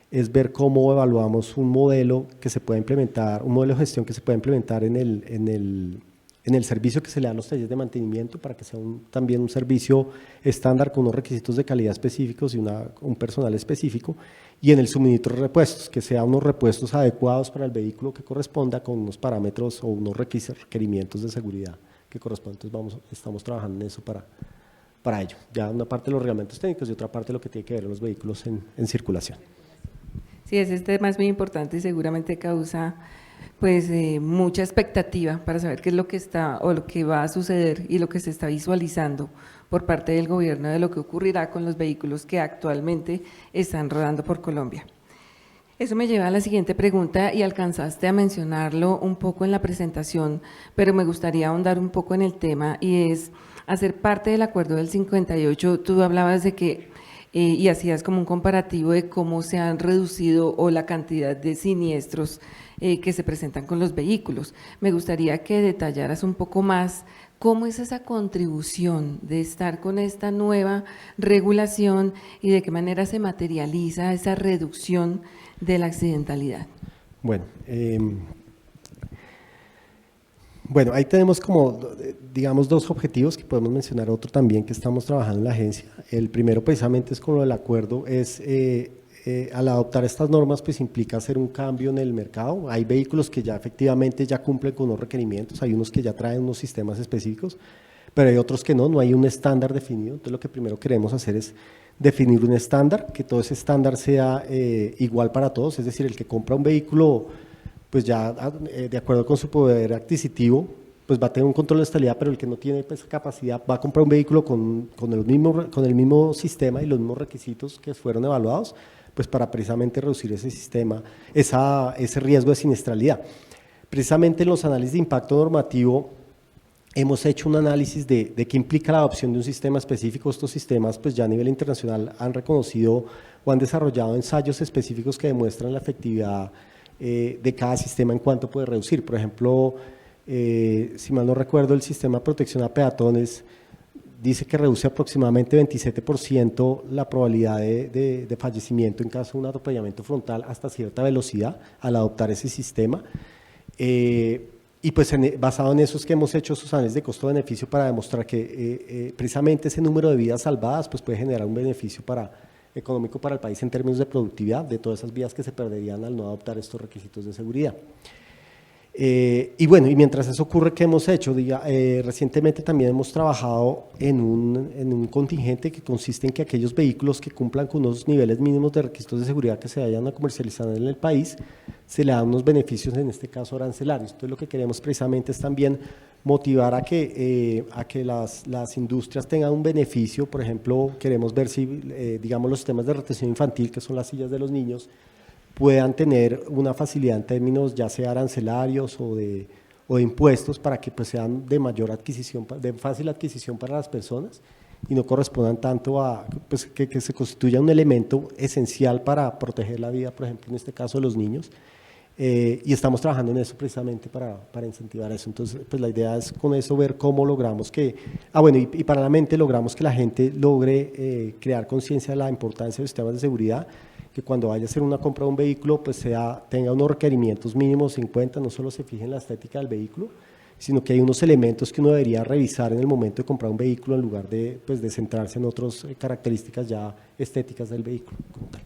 es ver cómo evaluamos un modelo que se pueda implementar, un modelo de gestión que se pueda implementar en el servicio que se le da a los talleres de mantenimiento para que sea también un servicio estándar con unos requisitos de calidad específicos y un personal específico, y en el suministro de repuestos, que sea unos repuestos adecuados para el vehículo que corresponda con unos parámetros o unos requerimientos de seguridad que correspondan. Entonces estamos trabajando en eso para ello. Ya una parte de los reglamentos técnicos y otra parte de lo que tiene que ver con los vehículos en circulación. Sí, ese tema es muy importante y seguramente causa pues mucha expectativa para saber qué es lo que está o lo que va a suceder y lo que se está visualizando por parte del gobierno de lo que ocurrirá con los vehículos que actualmente están rodando por Colombia. Eso me lleva a la siguiente pregunta y alcanzaste a mencionarlo un poco en la presentación, pero me gustaría ahondar un poco en el tema y es hacer parte del acuerdo del 58. Tú hablabas de que y hacías como un comparativo de cómo se han reducido o la cantidad de siniestros que se presentan con los vehículos. Me gustaría que detallaras un poco más cómo es esa contribución de estar con esta nueva regulación y de qué manera se materializa esa reducción de la accidentalidad. Bueno, ahí tenemos como, digamos, dos objetivos que podemos mencionar, otro también que estamos trabajando en la agencia. El primero precisamente es con lo del acuerdo, es al adoptar estas normas pues implica hacer un cambio en el mercado. Hay vehículos que ya efectivamente ya cumplen con unos requerimientos, hay unos que ya traen unos sistemas específicos, pero hay otros que no hay un estándar definido. Entonces lo que primero queremos hacer es definir un estándar, que todo ese estándar sea igual para todos, es decir, el que compra un vehículo pues ya de acuerdo con su poder adquisitivo, pues va a tener un control de estabilidad, pero el que no tiene pues, capacidad va a comprar un vehículo con el mismo sistema y los mismos requisitos que fueron evaluados, pues para precisamente reducir ese sistema, ese riesgo de siniestralidad. Precisamente en los análisis de impacto normativo hemos hecho un análisis de qué implica la adopción de un sistema específico. Estos sistemas pues ya a nivel internacional han reconocido o han desarrollado ensayos específicos que demuestran la efectividad de cada sistema en cuanto puede reducir. Por ejemplo, si mal no recuerdo, el sistema de protección a peatones dice que reduce aproximadamente 27% la probabilidad de fallecimiento en caso de un atropellamiento frontal hasta cierta velocidad al adoptar ese sistema. Y pues basado en eso es que hemos hecho esos análisis de costo-beneficio para demostrar que precisamente ese número de vidas salvadas pues puede generar un beneficio económico para el país en términos de productividad de todas esas vías que se perderían al no adoptar estos requisitos de seguridad. Y bueno, y mientras eso ocurre, ¿qué hemos hecho? Recientemente también hemos trabajado en un contingente que consiste en que aquellos vehículos que cumplan con unos niveles mínimos de requisitos de seguridad que se vayan a comercializar en el país, se le dan unos beneficios, en este caso arancelarios. Entonces lo que queremos precisamente es también motivar a que las industrias tengan un beneficio. Por ejemplo, queremos ver si, digamos, los sistemas de retención infantil, que son las sillas de los niños, puedan tener una facilidad en términos ya sea arancelarios o de impuestos para que pues sean de mayor adquisición, de fácil adquisición para las personas y no correspondan tanto a pues, que se constituya un elemento esencial para proteger la vida, por ejemplo, en este caso de los niños. Y estamos trabajando en eso precisamente para incentivar eso. Entonces, pues la idea es con eso ver cómo logramos que, bueno, y paralelamente logramos que la gente logre crear conciencia de la importancia de los sistemas de seguridad, que cuando vaya a hacer una compra de un vehículo, pues tenga unos requerimientos mínimos en cuenta, no solo se fije en la estética del vehículo, sino que hay unos elementos que uno debería revisar en el momento de comprar un vehículo en lugar de centrarse en otras características ya estéticas del vehículo como tal.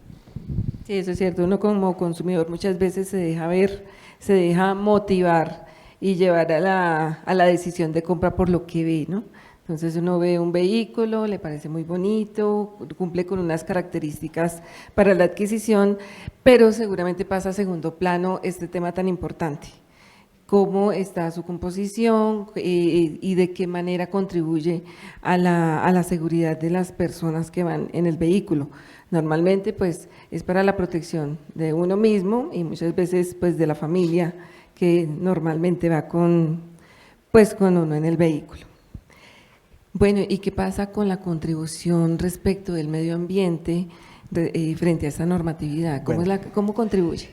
Sí, eso es cierto. Uno como consumidor muchas veces se deja ver, se deja motivar y llevar a la decisión de compra por lo que ve, ¿no? Entonces uno ve un vehículo, le parece muy bonito, cumple con unas características para la adquisición, pero seguramente pasa a segundo plano este tema tan importante. Cómo está su composición y de qué manera contribuye a la seguridad de las personas que van en el vehículo. Normalmente pues es para la protección de uno mismo y muchas veces pues de la familia que normalmente va con uno en el vehículo. Bueno, ¿y qué pasa con la contribución respecto del medio ambiente frente a esta normatividad? ¿Cómo contribuye?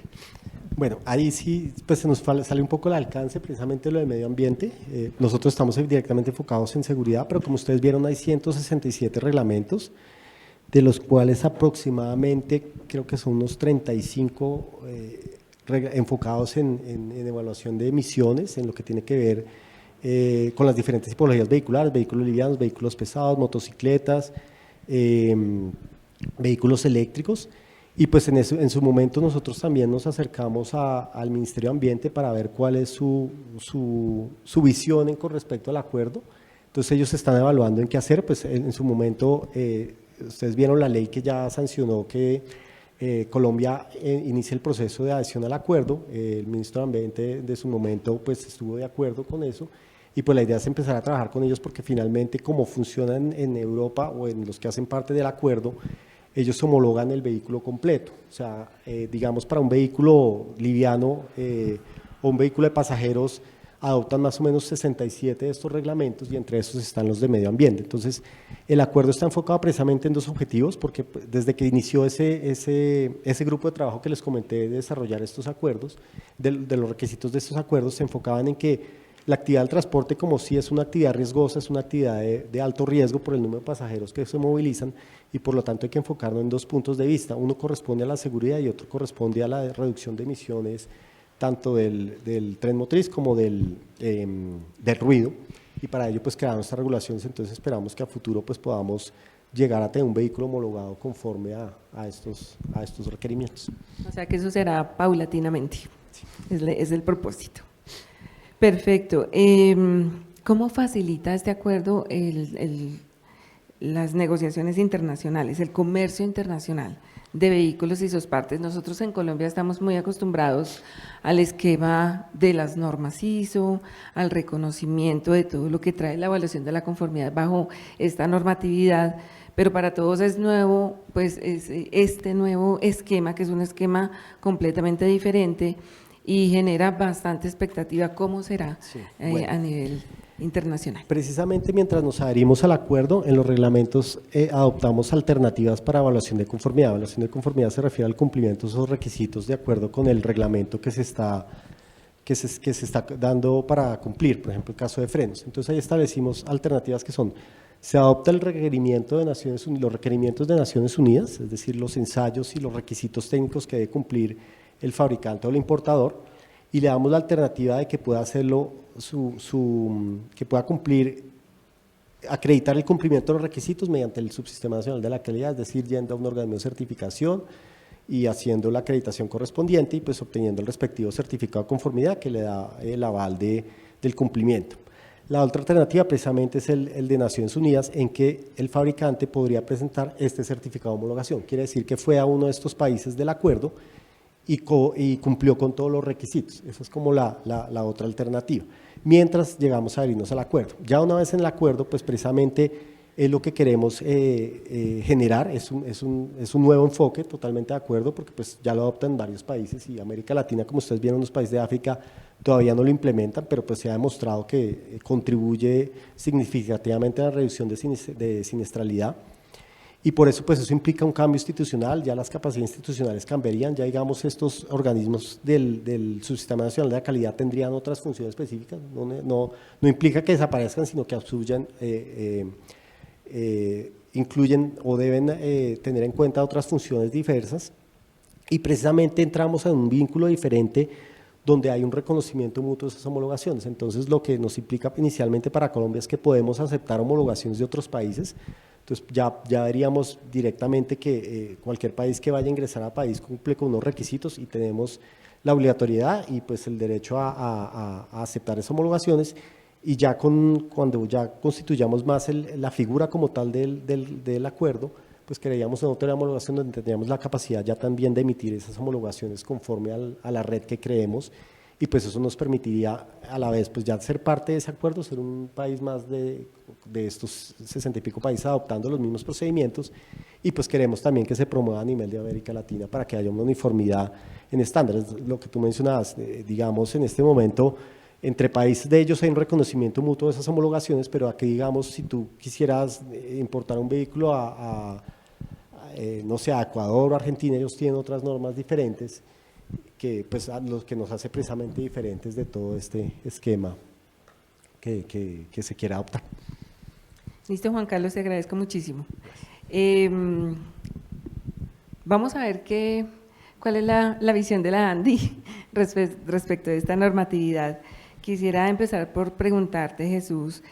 Bueno, ahí sí pues se nos sale un poco el alcance, precisamente lo del medio ambiente. Nosotros estamos directamente enfocados en seguridad, pero como ustedes vieron hay 167 reglamentos, de los cuales aproximadamente creo que son unos 35 enfocados en evaluación de emisiones, en lo que tiene que ver con las diferentes tipologías vehiculares, vehículos livianos, vehículos pesados, motocicletas, vehículos eléctricos. Y pues en su momento nosotros también nos acercamos al Ministerio de Ambiente para ver cuál es su visión con respecto al acuerdo. Entonces ellos están evaluando en qué hacer. Pues en su momento ustedes vieron la ley que ya sancionó que Colombia inicia el proceso de adhesión al acuerdo. El ministro de Ambiente de su momento pues estuvo de acuerdo con eso. Y pues la idea es empezar a trabajar con ellos porque finalmente como funcionan en Europa o en los que hacen parte del acuerdo, ellos homologan el vehículo completo. O sea, digamos para un vehículo liviano o un vehículo de pasajeros adoptan más o menos 67 de estos reglamentos y entre esos están los de medio ambiente. Entonces, el acuerdo está enfocado precisamente en dos objetivos, porque desde que inició ese grupo de trabajo que les comenté de desarrollar estos acuerdos, de los requisitos de estos acuerdos, se enfocaban en que la actividad del transporte, como sí es una actividad riesgosa, es una actividad de alto riesgo por el número de pasajeros que se movilizan y por lo tanto hay que enfocarnos en dos puntos de vista. Uno corresponde a la seguridad y otro corresponde a la reducción de emisiones tanto del tren motriz como del ruido, y para ello pues crearon estas regulaciones. Entonces esperamos que a futuro pues podamos llegar a tener un vehículo homologado conforme a estos requerimientos. O sea que eso será paulatinamente, sí. Es el propósito. Perfecto. ¿Cómo facilita este acuerdo las negociaciones internacionales, el comercio internacional de vehículos y sus partes? Nosotros en Colombia estamos muy acostumbrados al esquema de las normas ISO, al reconocimiento de todo lo que trae la evaluación de la conformidad bajo esta normatividad, pero para todos es nuevo, pues este nuevo esquema, que es un esquema completamente diferente y genera bastante expectativa. ¿Cómo será bueno, a nivel internacional? Precisamente mientras nos adherimos al acuerdo, en los reglamentos adoptamos alternativas para evaluación de conformidad. Evaluación de conformidad se refiere al cumplimiento de esos requisitos de acuerdo con el reglamento que se está dando para cumplir, por ejemplo, el caso de frenos. Entonces ahí establecimos alternativas que son: se adopta el requerimiento de Naciones Unidas, los requerimientos de Naciones Unidas, es decir, los ensayos y los requisitos técnicos que debe cumplir el fabricante o el importador, y le damos la alternativa de que pueda hacerlo, que pueda acreditar el cumplimiento de los requisitos mediante el Subsistema Nacional de la Calidad, es decir, yendo a un organismo de certificación y haciendo la acreditación correspondiente y pues obteniendo el respectivo certificado de conformidad que le da el aval del cumplimiento. La otra alternativa precisamente es el de Naciones Unidas, en que el fabricante podría presentar este certificado de homologación. Quiere decir que fue a uno de estos países del acuerdo y cumplió con todos los requisitos. Esa es como la otra alternativa, mientras llegamos a adherirnos al acuerdo. Ya una vez en el acuerdo, pues precisamente es lo que queremos generar, es un nuevo enfoque, totalmente de acuerdo, porque pues ya lo adoptan varios países y América Latina, como ustedes vieron, los países de África todavía no lo implementan, pero pues se ha demostrado que contribuye significativamente a la reducción de siniestralidad. Y por eso, pues eso implica un cambio institucional, ya las capacidades institucionales cambiarían, ya digamos estos organismos del Subsistema Nacional de la Calidad tendrían otras funciones específicas, no implica que desaparezcan, sino que absorban, incluyen o deben tener en cuenta otras funciones diversas, y precisamente entramos en un vínculo diferente donde hay un reconocimiento mutuo de esas homologaciones. Entonces lo que nos implica inicialmente para Colombia es que podemos aceptar homologaciones de otros países. Entonces ya veríamos directamente que cualquier país que vaya a ingresar al país cumple con unos requisitos y tenemos la obligatoriedad y pues el derecho a aceptar esas homologaciones, y ya cuando ya constituyamos más la figura como tal del acuerdo, pues creíamos en otra homologación donde tendríamos la capacidad ya también de emitir esas homologaciones conforme a la red que creemos, y pues eso nos permitiría a la vez pues ya ser parte de ese acuerdo, ser un país más de estos 60 y pico países adoptando los mismos procedimientos, y pues queremos también que se promueva a nivel de América Latina para que haya una uniformidad en estándares. Lo que tú mencionabas, digamos en este momento entre países de ellos hay un reconocimiento mutuo de esas homologaciones, pero aquí digamos si tú quisieras importar un vehículo no sé, a Ecuador o Argentina, ellos tienen otras normas diferentes que pues los que nos hace precisamente diferentes de todo este esquema que se quiera adoptar. Listo, Juan Carlos, te agradezco muchísimo. Vamos a ver cuál es la visión de la ANDI respecto de esta normatividad. Quisiera empezar por preguntarte, Jesús,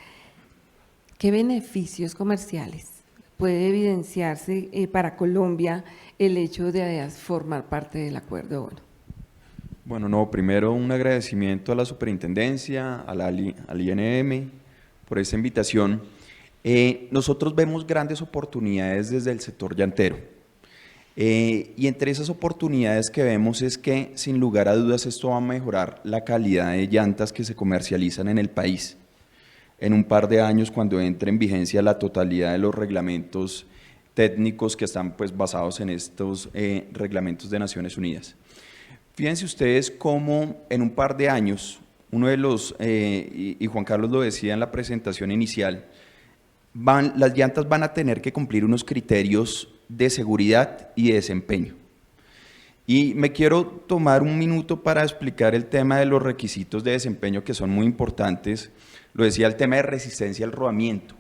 ¿qué beneficios comerciales puede evidenciarse para Colombia el hecho de formar parte del acuerdo ONU? Bueno, no, primero un agradecimiento a la superintendencia, al INM por esta invitación. Nosotros vemos grandes oportunidades desde el sector llantero, y entre esas oportunidades que vemos es que sin lugar a dudas esto va a mejorar la calidad de llantas que se comercializan en el país. En un par de años, cuando entre en vigencia la totalidad de los reglamentos técnicos que están pues basados en estos reglamentos de Naciones Unidas. Fíjense ustedes cómo en un par de años, uno de los, y Juan Carlos lo decía en la presentación inicial, las llantas van a tener que cumplir unos criterios de seguridad y de desempeño. Y me quiero tomar un minuto para explicar el tema de los requisitos de desempeño que son muy importantes. Lo decía, el tema de resistencia al rodamiento.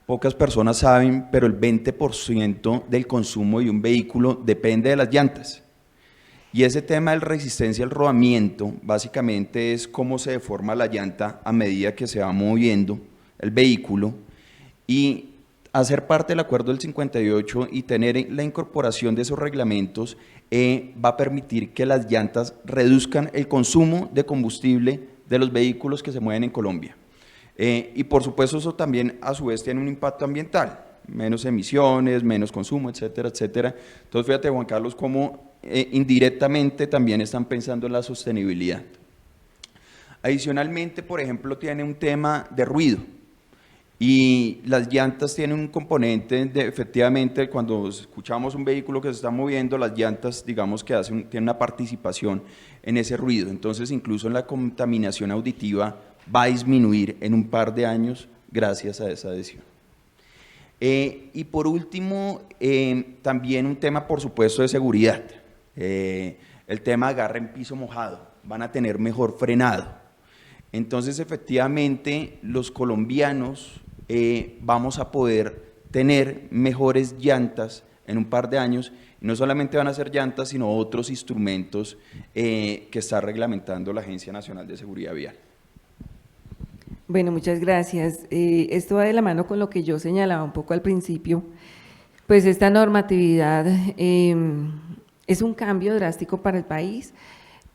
Pocas personas saben, pero el 20% del consumo de un vehículo depende de las llantas. Y ese tema de resistencia al rodamiento básicamente es cómo se deforma la llanta a medida que se va moviendo el vehículo, y hacer parte del acuerdo del 58 y tener la incorporación de esos reglamentos va a permitir que las llantas reduzcan el consumo de combustible de los vehículos que se mueven en Colombia. Y por supuesto eso también a su vez tiene un impacto ambiental, menos emisiones, menos consumo, etcétera, etcétera. Entonces fíjate, Juan Carlos, cómo indirectamente también están pensando en la sostenibilidad. Adicionalmente, por ejemplo, tiene un tema de ruido. Y las llantas tienen un componente de, efectivamente, cuando escuchamos un vehículo que se está moviendo, las llantas, digamos que tienen una participación en ese ruido. Entonces, incluso la contaminación auditiva va a disminuir en un par de años gracias a esa adhesión. Y por último, también un tema, por supuesto, de seguridad. El tema de agarre en piso mojado. Van a tener mejor frenado. Entonces, efectivamente, los colombianos vamos a poder tener mejores llantas en un par de años, y no solamente van a ser llantas, sino otros instrumentos que está reglamentando la Agencia Nacional de Seguridad Vial. Bueno, muchas gracias. Esto va de la mano con lo que yo señalaba un poco al principio, pues esta normatividad es un cambio drástico para el país,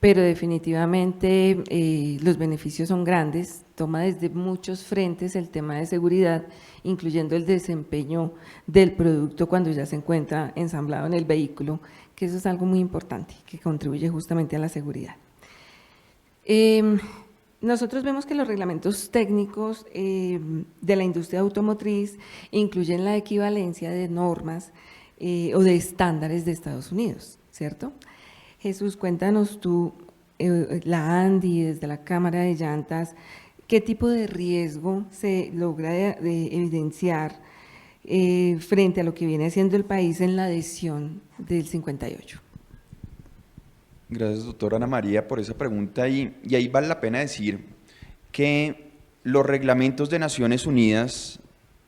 pero definitivamente los beneficios son grandes, toma desde muchos frentes el tema de seguridad, incluyendo el desempeño del producto cuando ya se encuentra ensamblado en el vehículo, que eso es algo muy importante, que contribuye justamente a la seguridad. Nosotros vemos que los reglamentos técnicos de la industria automotriz incluyen la equivalencia de normas o de estándares de Estados Unidos, ¿cierto? Jesús, cuéntanos tú, la ANDI, desde la Cámara de Llantas, ¿qué tipo de riesgo se logra evidenciar frente a lo que viene haciendo el país en la adhesión del 58? Gracias, doctora Ana María, por esa pregunta. Y ahí vale la pena decir que los reglamentos de Naciones Unidas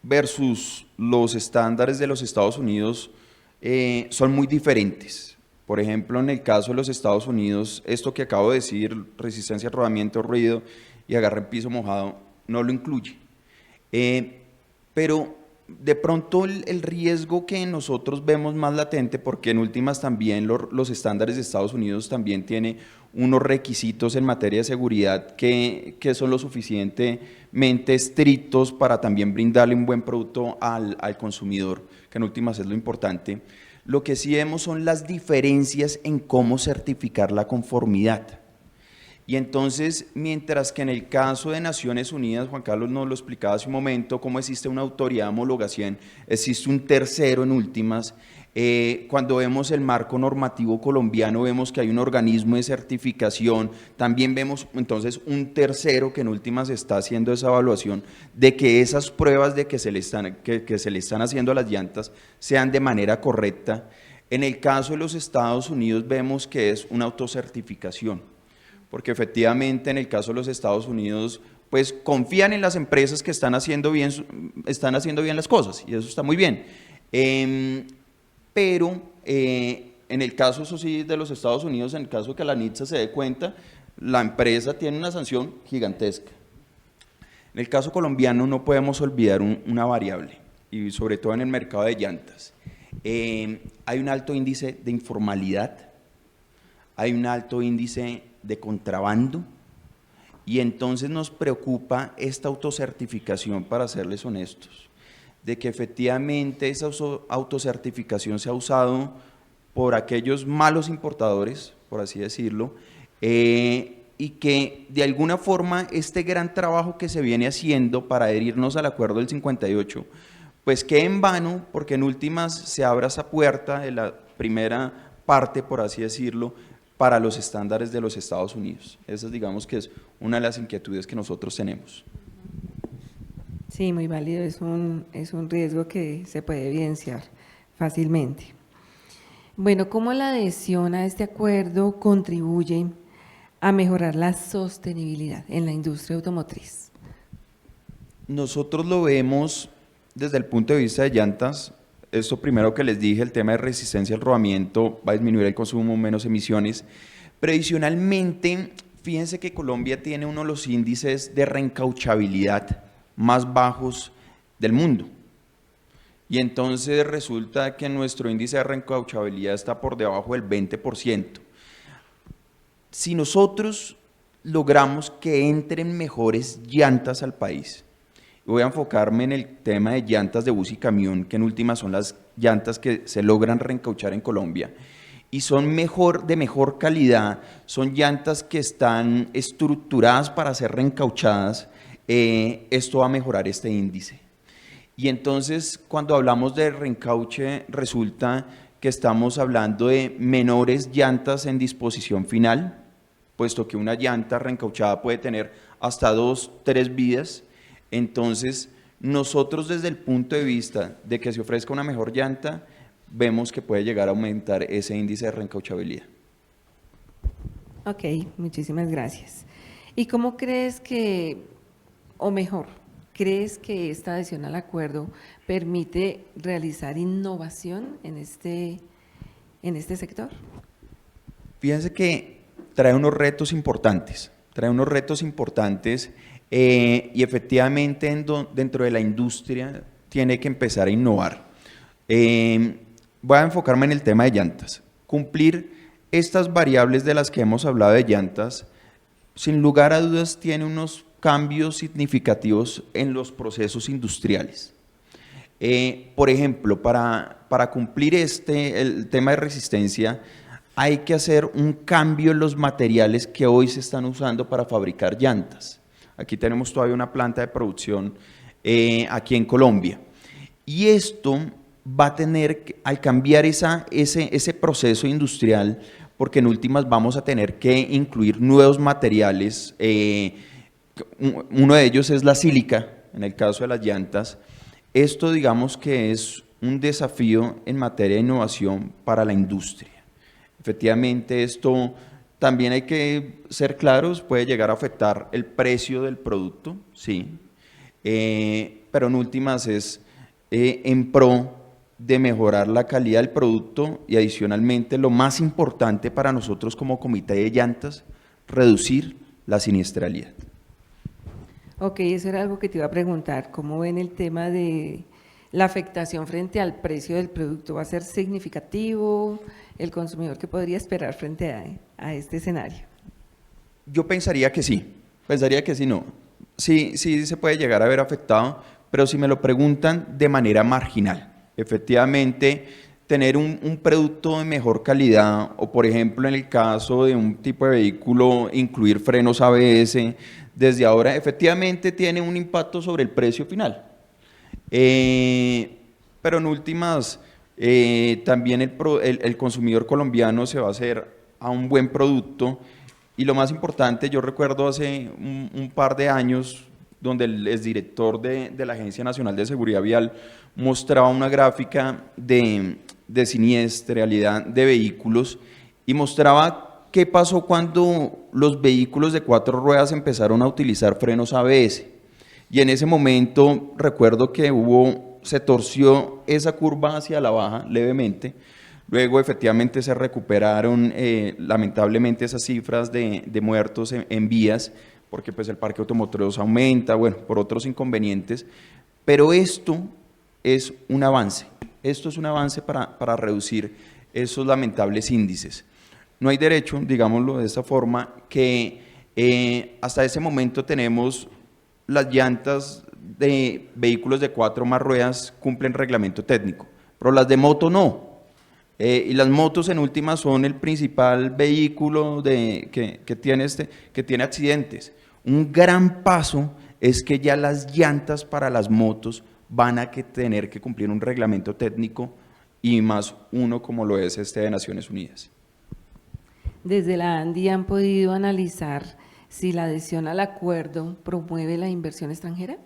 versus los estándares de los Estados Unidos son muy diferentes. Por ejemplo, en el caso de los Estados Unidos, esto que acabo de decir, resistencia al rodamiento, ruido y agarre en piso mojado, no lo incluye. Pero de pronto el riesgo que nosotros vemos más latente, porque en últimas también los estándares de Estados Unidos también tiene unos requisitos en materia de seguridad que son lo suficientemente estrictos para también brindarle un buen producto al consumidor, que en últimas es lo importante. Lo que sí vemos son las diferencias en cómo certificar la conformidad. Y entonces, mientras que en el caso de Naciones Unidas, Juan Carlos nos lo explicaba hace un momento, cómo existe una autoridad de homologación, existe un tercero en últimas. Cuando vemos el marco normativo colombiano, vemos que hay un organismo de certificación, también vemos entonces un tercero que en últimas está haciendo esa evaluación de que esas pruebas de que se le están haciendo a las llantas sean de manera correcta. En el caso de los Estados Unidos vemos que es una autocertificación, porque efectivamente en el caso de los Estados Unidos pues confían en las empresas que están haciendo bien las cosas, y eso está muy bien. Pero en el caso, eso sí, de los Estados Unidos, en el caso que la NHTSA se dé cuenta, la empresa tiene una sanción gigantesca. En el caso colombiano no podemos olvidar una variable, y sobre todo en el mercado de llantas. Hay un alto índice de informalidad, hay un alto índice de contrabando, y entonces nos preocupa esta autocertificación, para serles honestos, de que efectivamente esa autocertificación se ha usado por aquellos malos importadores, por así decirlo, y que de alguna forma este gran trabajo que se viene haciendo para adherirnos al acuerdo del 58, pues que en vano, porque en últimas se abra esa puerta de la primera parte, por así decirlo, para los estándares de los Estados Unidos. Esa digamos que es una de las inquietudes que nosotros tenemos. Sí, muy válido, es un riesgo que se puede evidenciar fácilmente. Bueno, ¿cómo la adhesión a este acuerdo contribuye a mejorar la sostenibilidad en la industria automotriz? Nosotros lo vemos desde el punto de vista de llantas. Esto primero que les dije, el tema de resistencia al rodamiento va a disminuir el consumo, menos emisiones. Pero adicionalmente, fíjense que Colombia tiene uno de los índices de reencauchabilidad más bajos del mundo. Y entonces resulta que nuestro índice de reencauchabilidad está por debajo del 20%. Si nosotros logramos que entren mejores llantas al país, voy a enfocarme en el tema de llantas de bus y camión, que en últimas son las llantas que se logran reencauchar en Colombia, y son de mejor calidad, son llantas que están estructuradas para ser reencauchadas, esto va a mejorar este índice. Y entonces, cuando hablamos de reencauche, resulta que estamos hablando de menores llantas en disposición final, puesto que una llanta reencauchada puede tener hasta 2, 3 vidas. Entonces, nosotros desde el punto de vista de que se ofrezca una mejor llanta, vemos que puede llegar a aumentar ese índice de reencauchabilidad. Ok, muchísimas gracias. ¿Y cómo crees que, o mejor, crees que esta adhesión al acuerdo permite realizar innovación en este sector? Fíjense que trae unos retos importantes, y efectivamente dentro de la industria tiene que empezar a innovar. Voy a enfocarme en el tema de llantas. Cumplir estas variables de las que hemos hablado de llantas, sin lugar a dudas tiene unos cambios significativos en los procesos industriales. Por ejemplo, para cumplir el tema de resistencia, hay que hacer un cambio en los materiales que hoy se están usando para fabricar llantas. Aquí tenemos todavía una planta de producción aquí en Colombia. Y esto va a tener, al cambiar ese proceso industrial, porque en últimas vamos a tener que incluir nuevos materiales, uno de ellos es la sílica, en el caso de las llantas. Esto digamos que es un desafío en materia de innovación para la industria. Efectivamente, esto también hay que ser claros, puede llegar a afectar el precio del producto, sí, pero en últimas es en pro de mejorar la calidad del producto y adicionalmente lo más importante para nosotros como comité de llantas, reducir la siniestralidad. Ok, eso era algo que te iba a preguntar, ¿cómo ven el tema de la afectación frente al precio del producto? ¿Va a ser significativo el consumidor que podría esperar frente a este escenario? Yo pensaría que sí no. Sí se puede llegar a ver afectado, pero si me lo preguntan de manera marginal. Efectivamente, tener un producto de mejor calidad o, por ejemplo, en el caso de un tipo de vehículo, incluir frenos ABS, desde ahora efectivamente tiene un impacto sobre el precio final. Pero en últimas, también el consumidor colombiano se va a hacer a un buen producto y lo más importante, yo recuerdo hace un par de años donde el exdirector de la Agencia Nacional de Seguridad Vial mostraba una gráfica de siniestralidad de vehículos y mostraba qué pasó cuando los vehículos de 4 ruedas empezaron a utilizar frenos ABS. Y en ese momento recuerdo que se torció esa curva hacia la baja levemente, luego efectivamente se recuperaron lamentablemente esas cifras de muertos en vías, porque pues el parque automotriz aumenta, bueno, por otros inconvenientes, pero esto es un avance para reducir esos lamentables índices. No hay derecho, digámoslo de esta forma, que hasta ese momento tenemos las llantas de vehículos de 4 más ruedas cumplen reglamento técnico, pero las de moto no. Y las motos en última son el principal vehículo que tiene accidentes. Un gran paso es que ya las llantas para las motos van a tener que cumplir un reglamento técnico y más uno como lo es este de Naciones Unidas. Desde la ANDI han podido analizar si la adhesión al acuerdo promueve la inversión extranjera.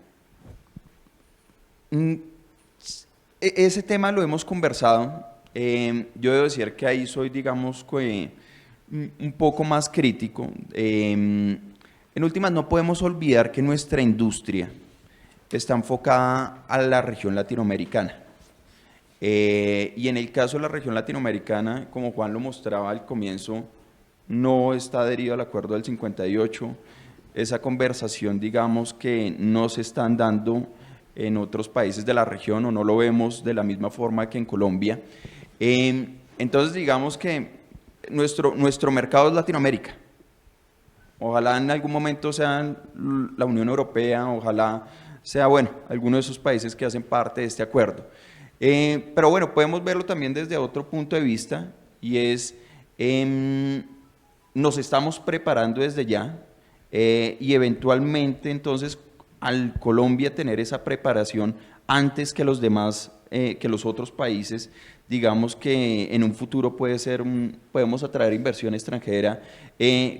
Ese tema lo hemos conversado. Yo debo decir que ahí soy, digamos, un poco más crítico. En últimas, no podemos olvidar que nuestra industria está enfocada a la región latinoamericana. Y en el caso de la región latinoamericana, como Juan lo mostraba al comienzo, no está adherido al acuerdo del 58. Esa conversación, digamos, que no se están dando en otros países de la región o no lo vemos de la misma forma que en Colombia. Entonces, digamos que nuestro mercado es Latinoamérica. Ojalá en algún momento sea la Unión Europea, ojalá sea, bueno, alguno de esos países que hacen parte de este acuerdo. Pero bueno, podemos verlo también desde otro punto de vista y es, nos estamos preparando desde ya y eventualmente entonces al Colombia tener esa preparación antes que los demás, que los otros países, digamos que en un futuro podemos atraer inversión extranjera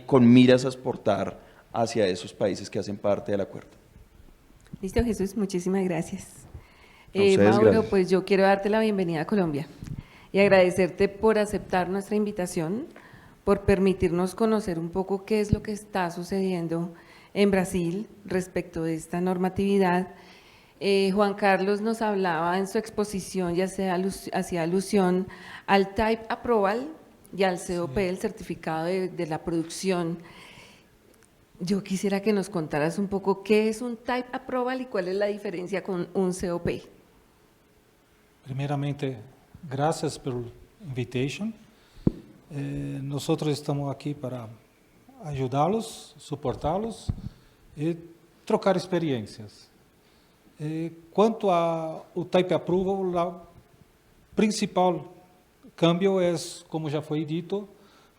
con miras a exportar hacia esos países que hacen parte del acuerdo. Listo, Jesús, muchísimas gracias. Ustedes, Mauro, gracias. pues yo quiero darte la bienvenida a Colombia y agradecerte por aceptar nuestra invitación, por permitirnos conocer un poco qué es lo que está sucediendo en Brasil respecto de esta normatividad. Juan Carlos nos hablaba en su exposición y hacía alusión al Type Approval y al COP, el certificado de la producción. Yo quisiera que nos contaras un poco qué es un Type Approval y cuál es la diferencia con un COP. Primeiramente, graças pela invitation. Nós estamos aqui para ajudá-los, suportá-los e trocar experiências. Quanto ao Type Approval, o principal câmbio é, como já foi dito,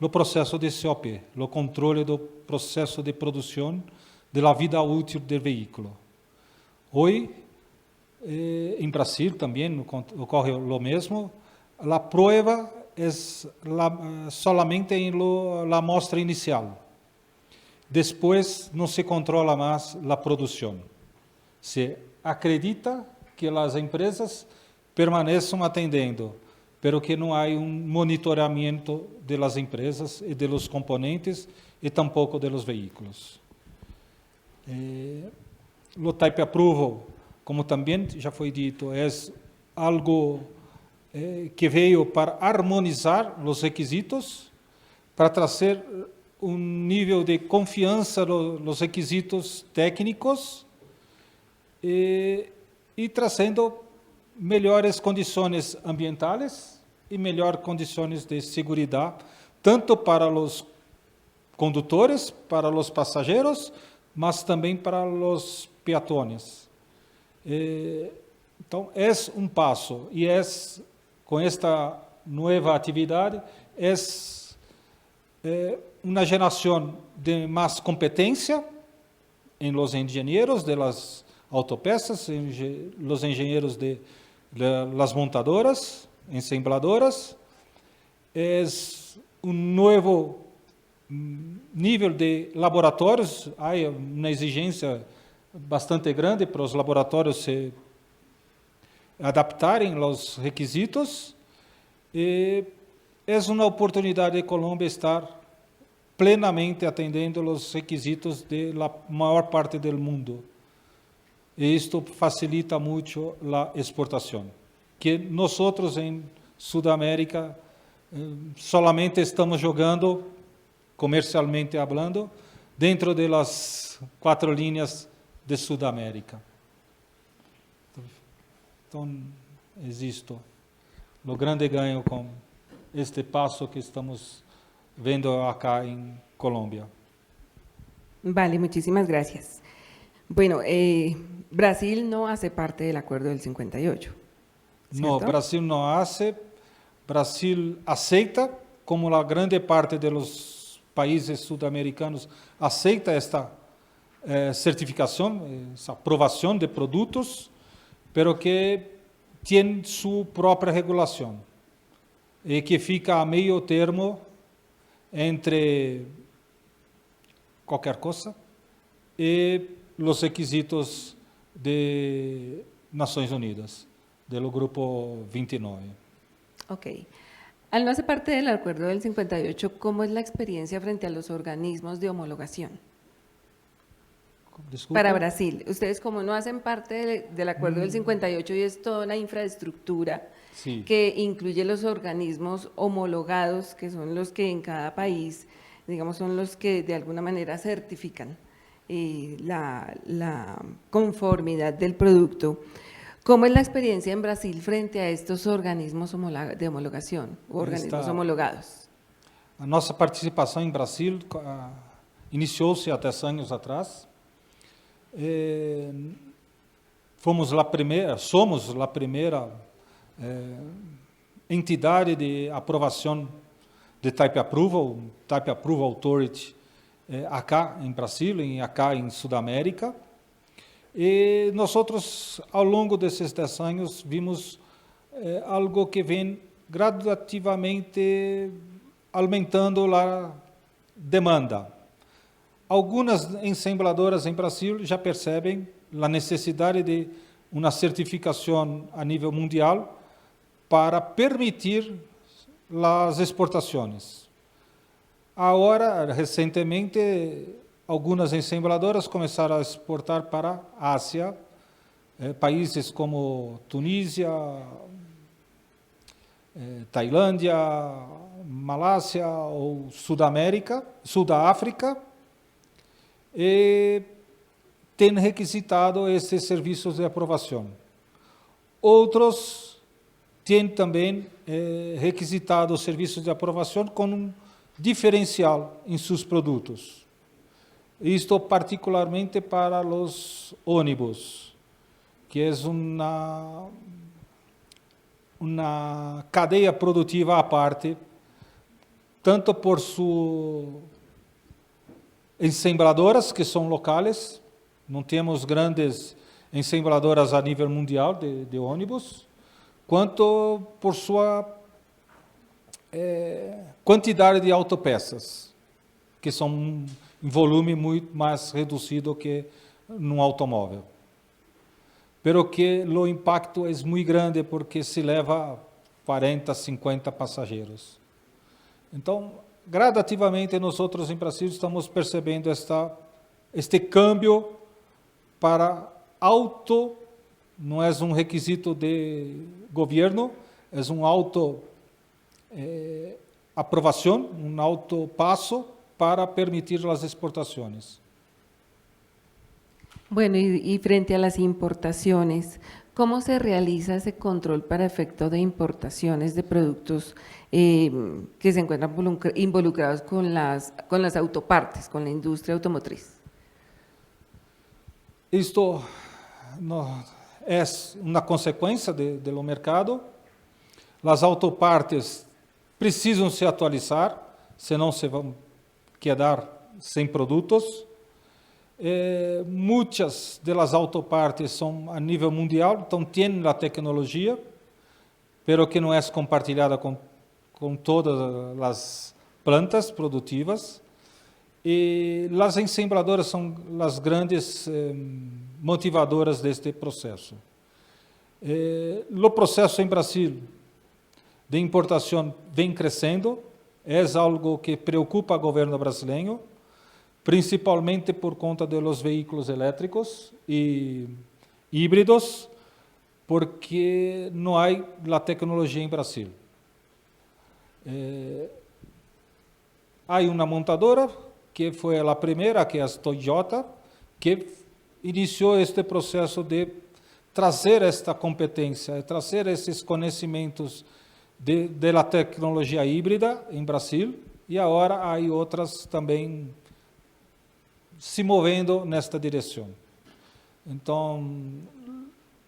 no processo de COP, no controle do processo de produção da vida útil do veículo. Hoje, em Brasil também ocorre o mesmo. A prova é solamente em la amostra inicial. Depois não se controla mais a produção. Se acredita que as empresas permaneçam atendendo, pero que não há monitoramento das empresas e dos componentes e tampouco dos veículos. O Type Approval, como também já foi dito, é algo que veio para harmonizar os requisitos, para trazer nível de confiança nos requisitos técnicos e trazendo melhores condições ambientais e melhores condições de segurança, tanto para os condutores, para os passageiros, mas também para os peatones. Então, é passo e com esta nova atividade, uma geração de mais competência em los engenheiros de las autopeças, los engenheiros de las montadoras, ensambladoras, novo nível de laboratórios, há uma exigência bastante grande para os laboratórios se adaptarem aos requisitos, e é uma oportunidade de Colômbia estar plenamente atendendo os requisitos da maior parte do mundo. E isto facilita muito a exportação, que nós em Sudamérica solamente estamos jogando, comercialmente falando, dentro das 4 linhas de Sudamérica. Então, existe o grande ganho com este passo que estamos vendo acá em Colômbia. Vale, muchísimas gracias. Bueno, Brasil no hace parte del acuerdo del 58. No, ¿cierto? Brasil não hace. Brasil aceita, como a grande parte dos países sudamericanos aceita esta certificação, essa aprovação de produtos, pero que tem sua própria regulação e que fica a meio termo entre qualquer coisa e os requisitos de Nações Unidas, do Grupo 29. Ok. Al no ser parte del acuerdo del 58, ¿cómo es la experiencia frente a los organismos de homologación? Desculpa. Para Brasil, ustedes como no hacen parte del acuerdo del 58 y es toda una infraestructura Sí. que incluye los organismos homologados, que son los que en cada país, digamos, son los que de alguna manera certifican la conformidad del producto. ¿Cómo es la experiencia en Brasil frente a estos organismos de homologación o organismos homologados? A nossa participação em Brasil iniciou-se há 10 anos atrás. Somos a primeira entidade de aprovação de Type Approval Authority acá em Brasil, acá em Sudamérica. E nós, ao longo desses 10 anos, vimos algo que vem gradativamente aumentando a demanda. Algumas ensambladoras em Brasil já percebem a necessidade de uma certificação a nível mundial para permitir as exportações. Agora, recentemente, algumas ensambladoras começaram a exportar para a Ásia, países como Tunísia, Tailândia, Malásia ou Sul da África, e têm requisitado esses serviços de aprovação. Outros têm também requisitado serviços de aprovação com um diferencial em seus produtos. Isto particularmente para os ônibus, que é uma cadeia produtiva à parte, tanto por suas ensambladoras, que são locais, não temos grandes ensambladoras a nível mundial de ônibus, quanto por sua quantidade de autopeças, que são em volume muito mais reduzido que num automóvel. Pero que o impacto é muito grande porque se leva 40, 50 passageiros. Então, gradativamente, nós em Brasil estamos percebendo este câmbio para auto, não é um requisito de governo, é um auto aprovação, um auto passo para permitir as exportações. Bueno, y frente a las importaciones, ¿cómo se realiza ese control para efecto de importaciones de productos que se encuentran involucrados con las autopartes, con la industria automotriz? Isto é uma consequência do mercado. As autopartes precisam se atualizar, senão se vão quedar sem produtos. Muitas das autopartes são a nível mundial, então têm a tecnologia, pero que não é compartilhada com todas as plantas produtivas. E as ensambladoras são as grandes motivadoras deste processo. O processo em Brasil de importação vem crescendo, é algo que preocupa o governo brasileiro, principalmente por conta dos veículos elétricos e híbridos, porque não há a tecnologia em Brasil. Há uma montadora, que foi a primeira, que é a Toyota, que iniciou este processo de trazer esta competência, trazer esses conhecimentos da tecnologia híbrida em Brasil, e agora há outras também se movendo nesta direção. Então,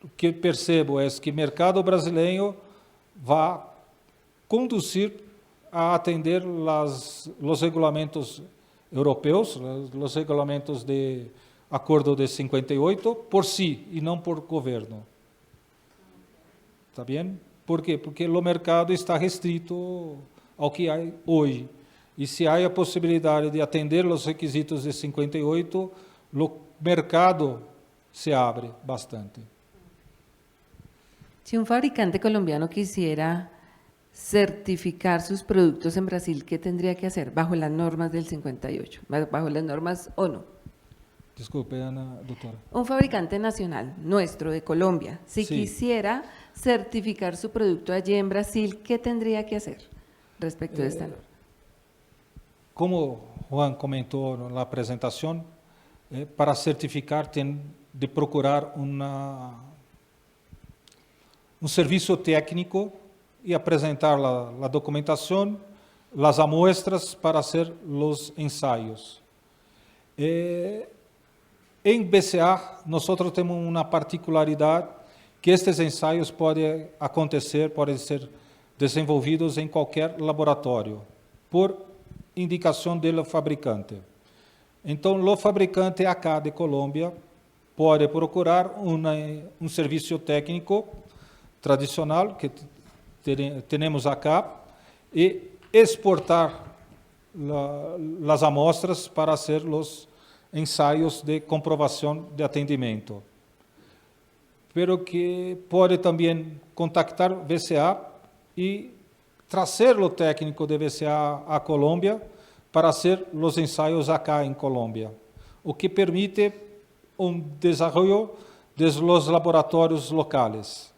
o que percebo é que o mercado brasileiro vai conduzir a atender os regulamentos europeus, os regulamentos de Acordo de 58, por si e não por governo. ¿Está bien? ¿Por qué? Porque el mercado está restrito ao que há hoje. E se há a possibilidade de atender os requisitos de 58, o mercado se abre bastante. Si un fabricante colombiano quisiera certificar sus productos en Brasil, ¿qué tendría que hacer bajo las normas del 58, bajo las normas ONU? Desculpe, Ana, doutora. Un fabricante nacional, nuestro, de Colombia, si Sí. quisiera certificar su producto allí en Brasil, ¿qué tendría que hacer respecto de esta norma? Como Juan comentou na apresentação, para certificar tem de procurar serviço técnico e apresentar a documentação, as amostras para fazer os ensaios. Em BCA, nós temos uma particularidade que estes ensaios podem ser desenvolvidos em qualquer laboratório, por indicação do fabricante. Então, o fabricante acá de Colômbia pode procurar serviço técnico tradicional que temos acá e exportar as amostras para fazer os ensaios de comprovação de atendimento. Pero que pode também contactar VCA e trazer o técnico de VCA a Colômbia para fazer os ensaios acá em Colômbia, o que permite desenvolvimento dos laboratórios locais.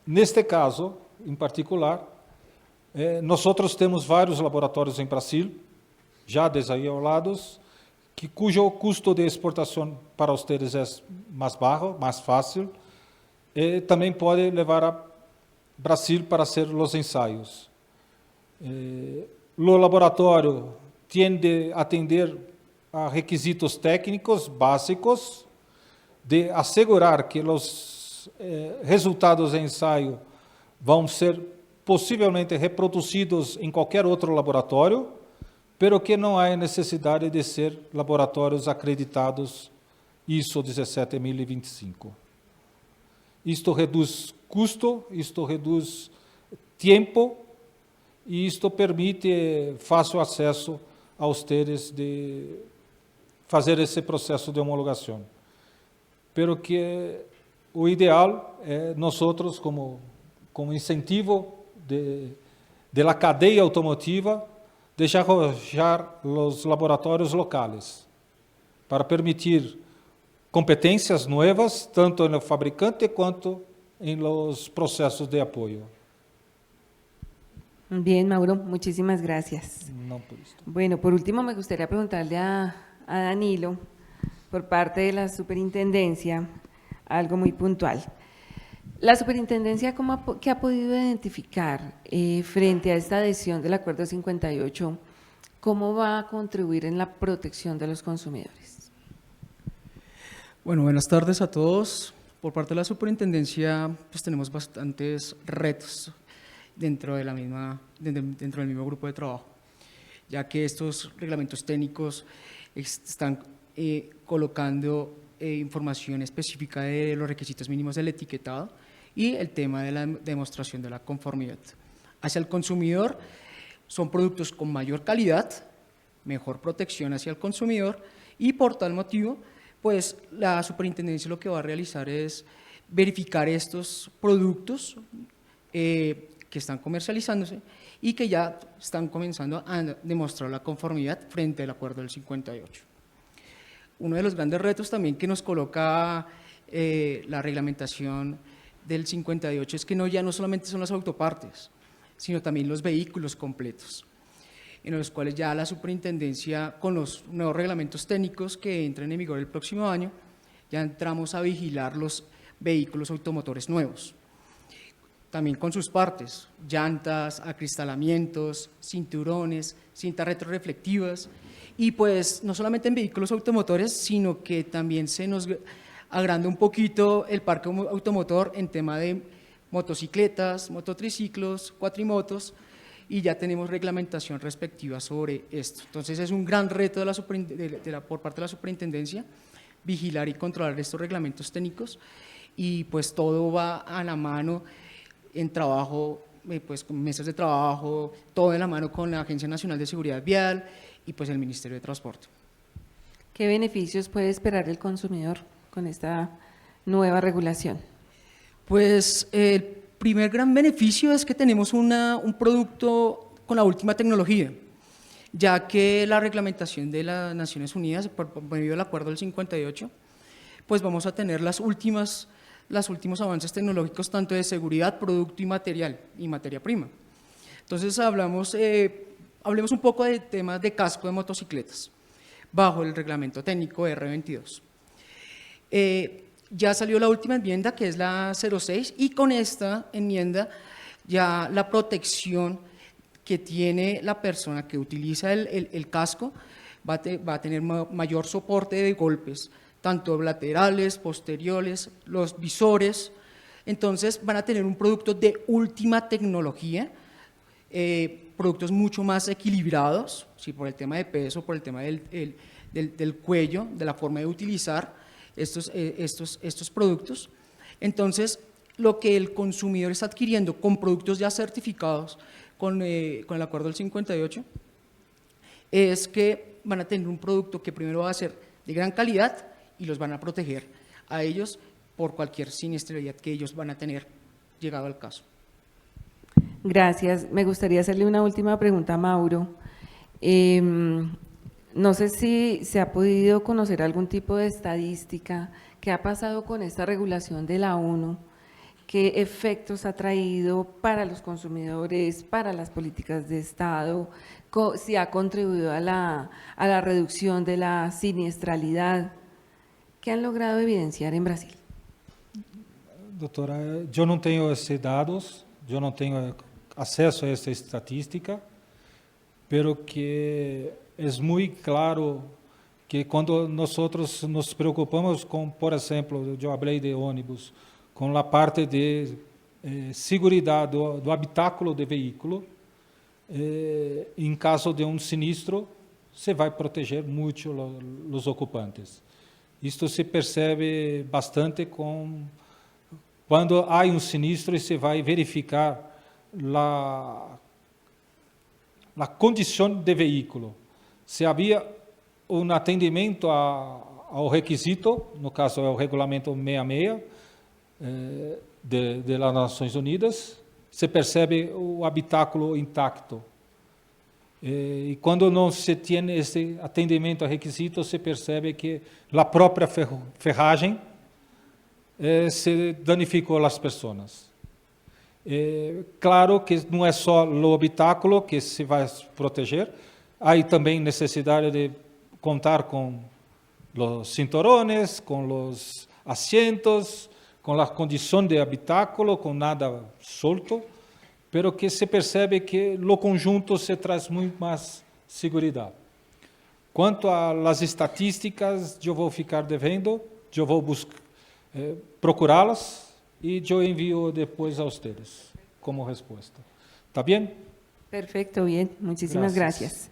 Neste caso, em particular, nós temos vários laboratórios em Brasil, já desenvolvidos, cujo custo de exportação para vocês é mais baixo, mais fácil, e também pode levar a Brasil para fazer os ensaios. O laboratório tem de atender a requisitos técnicos básicos, de assegurar que os resultados de ensaio vão ser possivelmente reproduzidos em qualquer outro laboratório, pero que não há necessidade de ser laboratórios acreditados ISO 17025. Isto reduz custo, isto reduz tempo e isto permite fácil acesso a vocês de fazer esse processo de homologação. Pero que o ideal é nós como incentivo de la cadeia automotiva, desarrollar os laboratórios locais para permitir competências novas, tanto no fabricante quanto em los processos de apoio. Bien, Mauro, muchísimas gracias. Não por isso. Bueno, por último me gustaría preguntarle a Danilo, por parte de la superintendencia, algo muy puntual. La superintendencia, ¿qué ha podido identificar frente a esta adhesión del Acuerdo 58? ¿Cómo va a contribuir en la protección de los consumidores? Bueno, buenas tardes a todos. Por parte de la superintendencia, pues tenemos bastantes retos dentro del mismo grupo de trabajo, ya que estos reglamentos técnicos están colocando información específica de los requisitos mínimos del etiquetado y el tema de la demostración de la conformidad. Hacia el consumidor son productos con mayor calidad, mejor protección hacia el consumidor y por tal motivo, pues la superintendencia lo que va a realizar es verificar estos productos que están comercializándose y que ya están comenzando a demostrar la conformidad frente al acuerdo del 58. Uno de los grandes retos también que nos coloca la reglamentación del 58 es que ya no solamente son las autopartes, sino también los vehículos completos, en los cuales ya la superintendencia, con los nuevos reglamentos técnicos que entran en vigor el próximo año, ya entramos a vigilar los vehículos automotores nuevos. También con sus partes, llantas, acristalamientos, cinturones, cintas retroreflectivas, y pues no solamente en vehículos automotores, sino que también se nos agranda un poquito el parque automotor en tema de motocicletas, mototriciclos, cuatrimotos, y ya tenemos reglamentación respectiva sobre esto. Entonces es un gran reto por parte de la superintendencia vigilar y controlar estos reglamentos técnicos y pues todo va a la mano en trabajo, pues con mesas de trabajo, todo de la mano con la Agencia Nacional de Seguridad Vial y pues el Ministerio de Transporte. ¿Qué beneficios puede esperar el consumidor con esta nueva regulación? Pues el primer gran beneficio es que tenemos un producto con la última tecnología, ya que la reglamentación de las Naciones Unidas, por medio del Acuerdo del 58, pues vamos a tener los últimos avances tecnológicos tanto de seguridad, producto y material y materia prima. Entonces hablemos un poco de temas de casco de motocicletas, bajo el reglamento técnico R22. Ya salió la última enmienda, que es la 06, y con esta enmienda ya la protección que tiene la persona que utiliza el casco va a tener mayor soporte de golpes, tanto laterales, posteriores, los visores. Entonces van a tener un producto de última tecnología, productos mucho más equilibrados, ¿sí? Por el tema de peso, por el tema del cuello, de la forma de utilizar estos productos. Entonces, lo que el consumidor está adquiriendo con productos ya certificados con el Acuerdo del 58 es que van a tener un producto que primero va a ser de gran calidad y los van a proteger a ellos por cualquier siniestralidad que ellos van a tener llegado al caso. Gracias. Me gustaría hacerle una última pregunta a Mauro. No sé si se ha podido conocer algún tipo de estadística. ¿Qué ha pasado con esta regulación de la ONU? ¿Qué efectos ha traído para los consumidores, para las políticas de Estado? ¿Si ha contribuido a la reducción de la siniestralidad? ¿Qué han logrado evidenciar en Brasil? Doutora, eu não tenho esses dados, eu não tenho acesso a essa estatística, pero que é muito claro que quando nós nos preocupamos com, por exemplo, eu falei de ônibus, com a parte de segurança do habitáculo do veículo, em caso de sinistro, se vai proteger muito os ocupantes. Isto se percebe bastante quando há sinistro e se vai verificar a condição do veículo. Se havia atendimento ao requisito, no caso é o regulamento 66 das Nações Unidas, se percebe o habitáculo intacto. E quando não se tem esse atendimento a requisitos, se percebe que a própria ferragem se danificou as pessoas. Claro que não é só o habitáculo que se vai proteger, há também necessidade de contar com os cinturones, com os assentos, com a condição de habitáculo, com nada solto, pero que se percebe que o conjunto se traz muito mais segurança. Quanto às estatísticas, eu vou ficar devendo, eu vou procurá-las e eu envio depois a vocês como resposta. ¿Está bien? Perfecto, bien. Muchísimas gracias.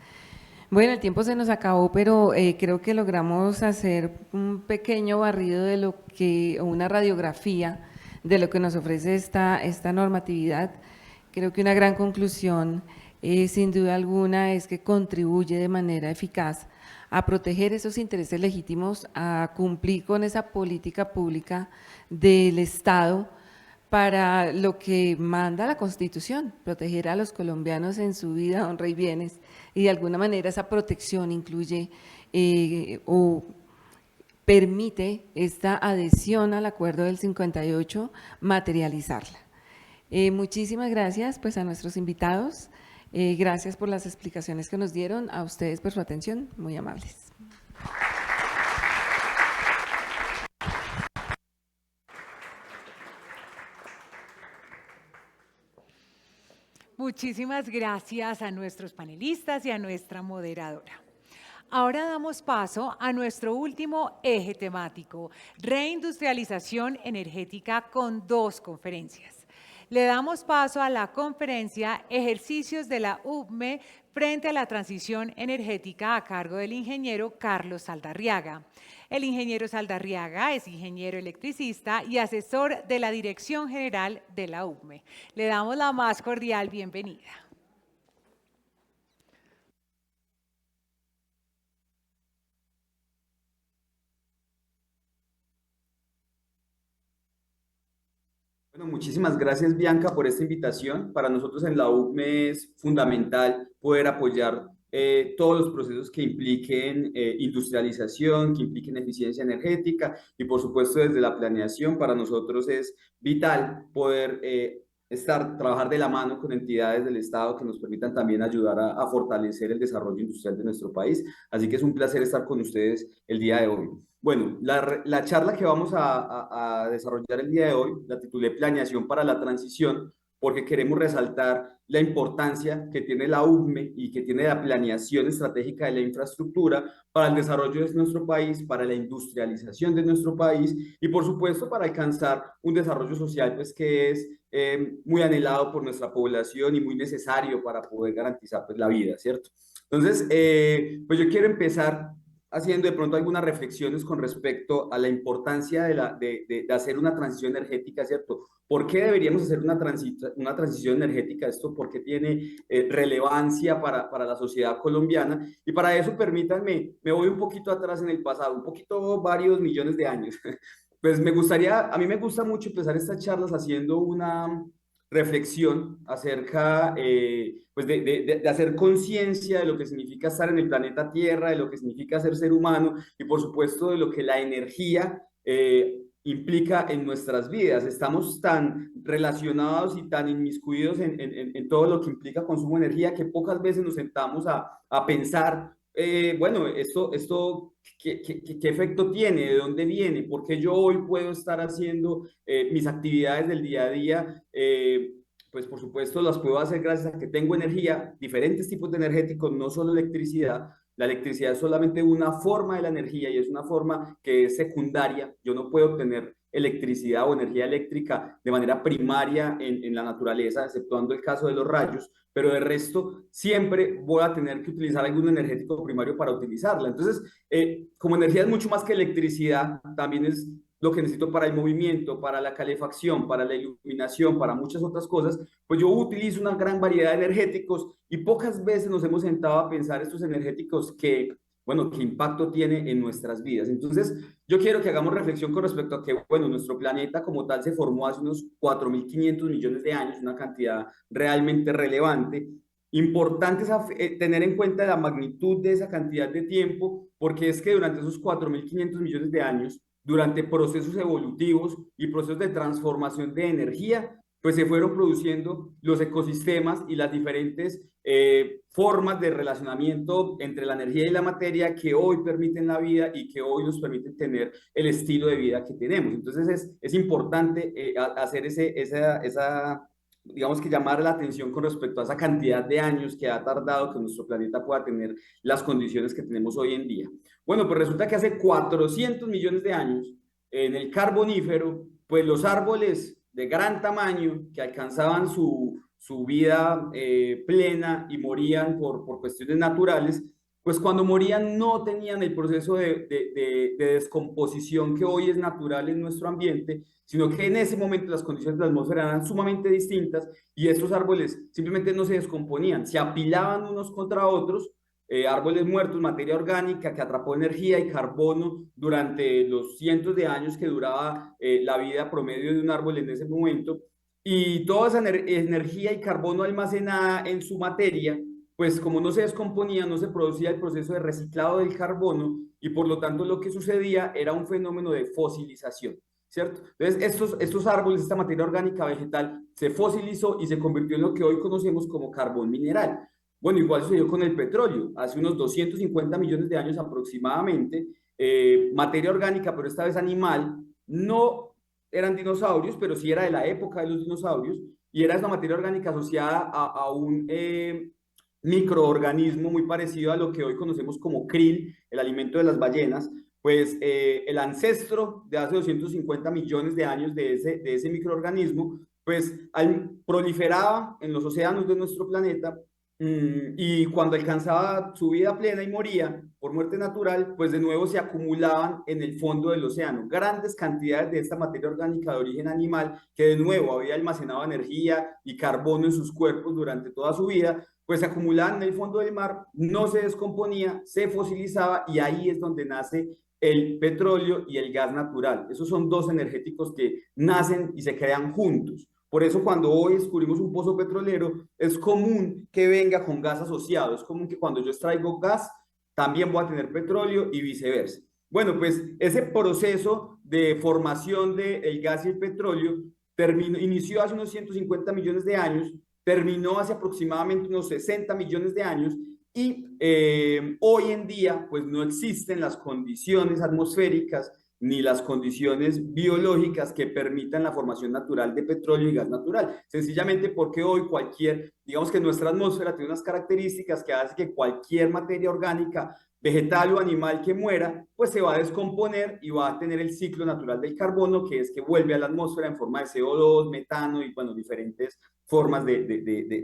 Bueno, el tiempo se nos acabó, pero creo que logramos hacer un pequeño barrido de una radiografía de lo que nos ofrece esta normatividad. Creo que una gran conclusión, sin duda alguna, es que contribuye de manera eficaz a proteger esos intereses legítimos, a cumplir con esa política pública del Estado para lo que manda la Constitución, proteger a los colombianos en su vida, honra y bienes, y de alguna manera esa protección incluye o permite esta adhesión al Acuerdo del 58 materializarla. Muchísimas gracias pues a nuestros invitados, gracias por las explicaciones que nos dieron, a ustedes por su atención, muy amables. Muchísimas gracias a nuestros panelistas y a nuestra moderadora. Ahora damos paso a nuestro último eje temático, reindustrialización energética, con 2 conferencias. Le damos paso a la conferencia Ejercicios de la UPME frente a la transición energética a cargo del ingeniero Carlos Saldarriaga. El ingeniero Saldarriaga es ingeniero electricista y asesor de la Dirección General de la UCME. Le damos la más cordial bienvenida. Bueno, muchísimas gracias, Bianca, por esta invitación. Para nosotros en la UCME es fundamental poder apoyar todos los procesos que impliquen industrialización, que impliquen eficiencia energética y, por supuesto, desde la planeación, para nosotros es vital poder trabajar de la mano con entidades del Estado que nos permitan también ayudar a fortalecer el desarrollo industrial de nuestro país. Así que es un placer estar con ustedes el día de hoy. Bueno, la charla que vamos a desarrollar el día de hoy la titulé Planeación para la Transición, porque queremos resaltar la importancia que tiene la UCME y que tiene la planeación estratégica de la infraestructura para el desarrollo de nuestro país, para la industrialización de nuestro país y, por supuesto, para alcanzar un desarrollo social pues, que es muy anhelado por nuestra población y muy necesario para poder garantizar pues, la vida, ¿cierto? Entonces, pues yo quiero empezar haciendo de pronto algunas reflexiones con respecto a la importancia de hacer una transición energética, ¿cierto? ¿Por qué deberíamos hacer una transición energética? ¿Esto por qué tiene relevancia para la sociedad colombiana? Y para eso, permítanme, me voy un poquito atrás en el pasado, un poquito varios millones de años. Pues a mí me gusta mucho empezar estas charlas haciendo una reflexión acerca pues de hacer conciencia de lo que significa estar en el planeta Tierra, de lo que significa ser humano y por supuesto de lo que la energía implica en nuestras vidas. Estamos tan relacionados y tan inmiscuidos en todo lo que implica consumo de energía que pocas veces nos sentamos a pensar, bueno, esto ¿qué efecto tiene? ¿De dónde viene? ¿Por qué yo hoy puedo estar haciendo mis actividades del día a día? Pues por supuesto las puedo hacer gracias a que tengo energía, diferentes tipos de energéticos, no solo electricidad. La electricidad es solamente una forma de la energía y es una forma que es secundaria. Yo no puedo obtener electricidad o energía eléctrica de manera primaria en la naturaleza, exceptuando el caso de los rayos, pero de resto siempre voy a tener que utilizar algún energético primario para utilizarla. Entonces, como energía es mucho más que electricidad, también es lo que necesito para el movimiento, para la calefacción, para la iluminación, para muchas otras cosas, pues yo utilizo una gran variedad de energéticos y pocas veces nos hemos sentado a pensar estos energéticos bueno, qué impacto tiene en nuestras vidas. Entonces, yo quiero que hagamos reflexión con respecto a que, bueno, nuestro planeta como tal se formó hace unos 4.500 millones de años, una cantidad realmente relevante. Importante es tener en cuenta la magnitud de esa cantidad de tiempo, porque es que durante esos 4.500 millones de años, durante procesos evolutivos y procesos de transformación de energía, pues se fueron produciendo los ecosistemas y las diferentes formas de relacionamiento entre la energía y la materia que hoy permiten la vida y que hoy nos permiten tener el estilo de vida que tenemos. Entonces es importante hacer digamos que llamar la atención con respecto a esa cantidad de años que ha tardado que nuestro planeta pueda tener las condiciones que tenemos hoy en día. Bueno, pues resulta que hace 400 millones de años, en el Carbonífero, pues los árboles de gran tamaño que alcanzaban su vida plena y morían por cuestiones naturales, pues cuando morían no tenían el proceso de descomposición que hoy es natural en nuestro ambiente, sino que en ese momento las condiciones de la atmósfera eran sumamente distintas y estos árboles simplemente no se descomponían, se apilaban unos contra otros, árboles muertos, materia orgánica que atrapó energía y carbono durante los cientos de años que duraba la vida promedio de un árbol en ese momento, y toda esa energía y carbono almacenada en su materia, pues como no se descomponía, no se producía el proceso de reciclado del carbono y por lo tanto lo que sucedía era un fenómeno de fosilización, ¿cierto? Entonces estos árboles, esta materia orgánica vegetal se fosilizó y se convirtió en lo que hoy conocemos como carbón mineral. Bueno, igual sucedió con el petróleo. Hace unos 250 millones de años aproximadamente, materia orgánica, pero esta vez animal, no eran dinosaurios, pero sí era de la época de los dinosaurios, y era esta materia orgánica asociada a un microorganismo muy parecido a lo que hoy conocemos como krill, el alimento de las ballenas. Pues el ancestro de hace 250 millones de años de ese microorganismo, pues proliferaba en los océanos de nuestro planeta, Y cuando alcanzaba su vida plena y moría por muerte natural, pues de nuevo se acumulaban en el fondo del océano grandes cantidades de esta materia orgánica de origen animal que de nuevo había almacenado energía y carbono en sus cuerpos durante toda su vida, pues se acumulaban en el fondo del mar, no se descomponía, se fosilizaba y ahí es donde nace el petróleo y el gas natural. Esos son dos energéticos que nacen y se crean juntos. Por eso cuando hoy descubrimos un pozo petrolero, es común que venga con gas asociado. Es común que cuando yo extraigo gas, también voy a tener petróleo y viceversa. Bueno, pues ese proceso de formación del gas y el petróleo inició hace unos 150 millones de años, terminó hace aproximadamente unos 60 millones de años y hoy en día pues no existen las condiciones atmosféricas ni las condiciones biológicas que permitan la formación natural de petróleo y gas natural. Sencillamente porque hoy digamos que nuestra atmósfera tiene unas características que hacen que cualquier materia orgánica, vegetal o animal que muera, pues se va a descomponer y va a tener el ciclo natural del carbono, que es que vuelve a la atmósfera en forma de CO2, metano y, bueno, diferentes formas de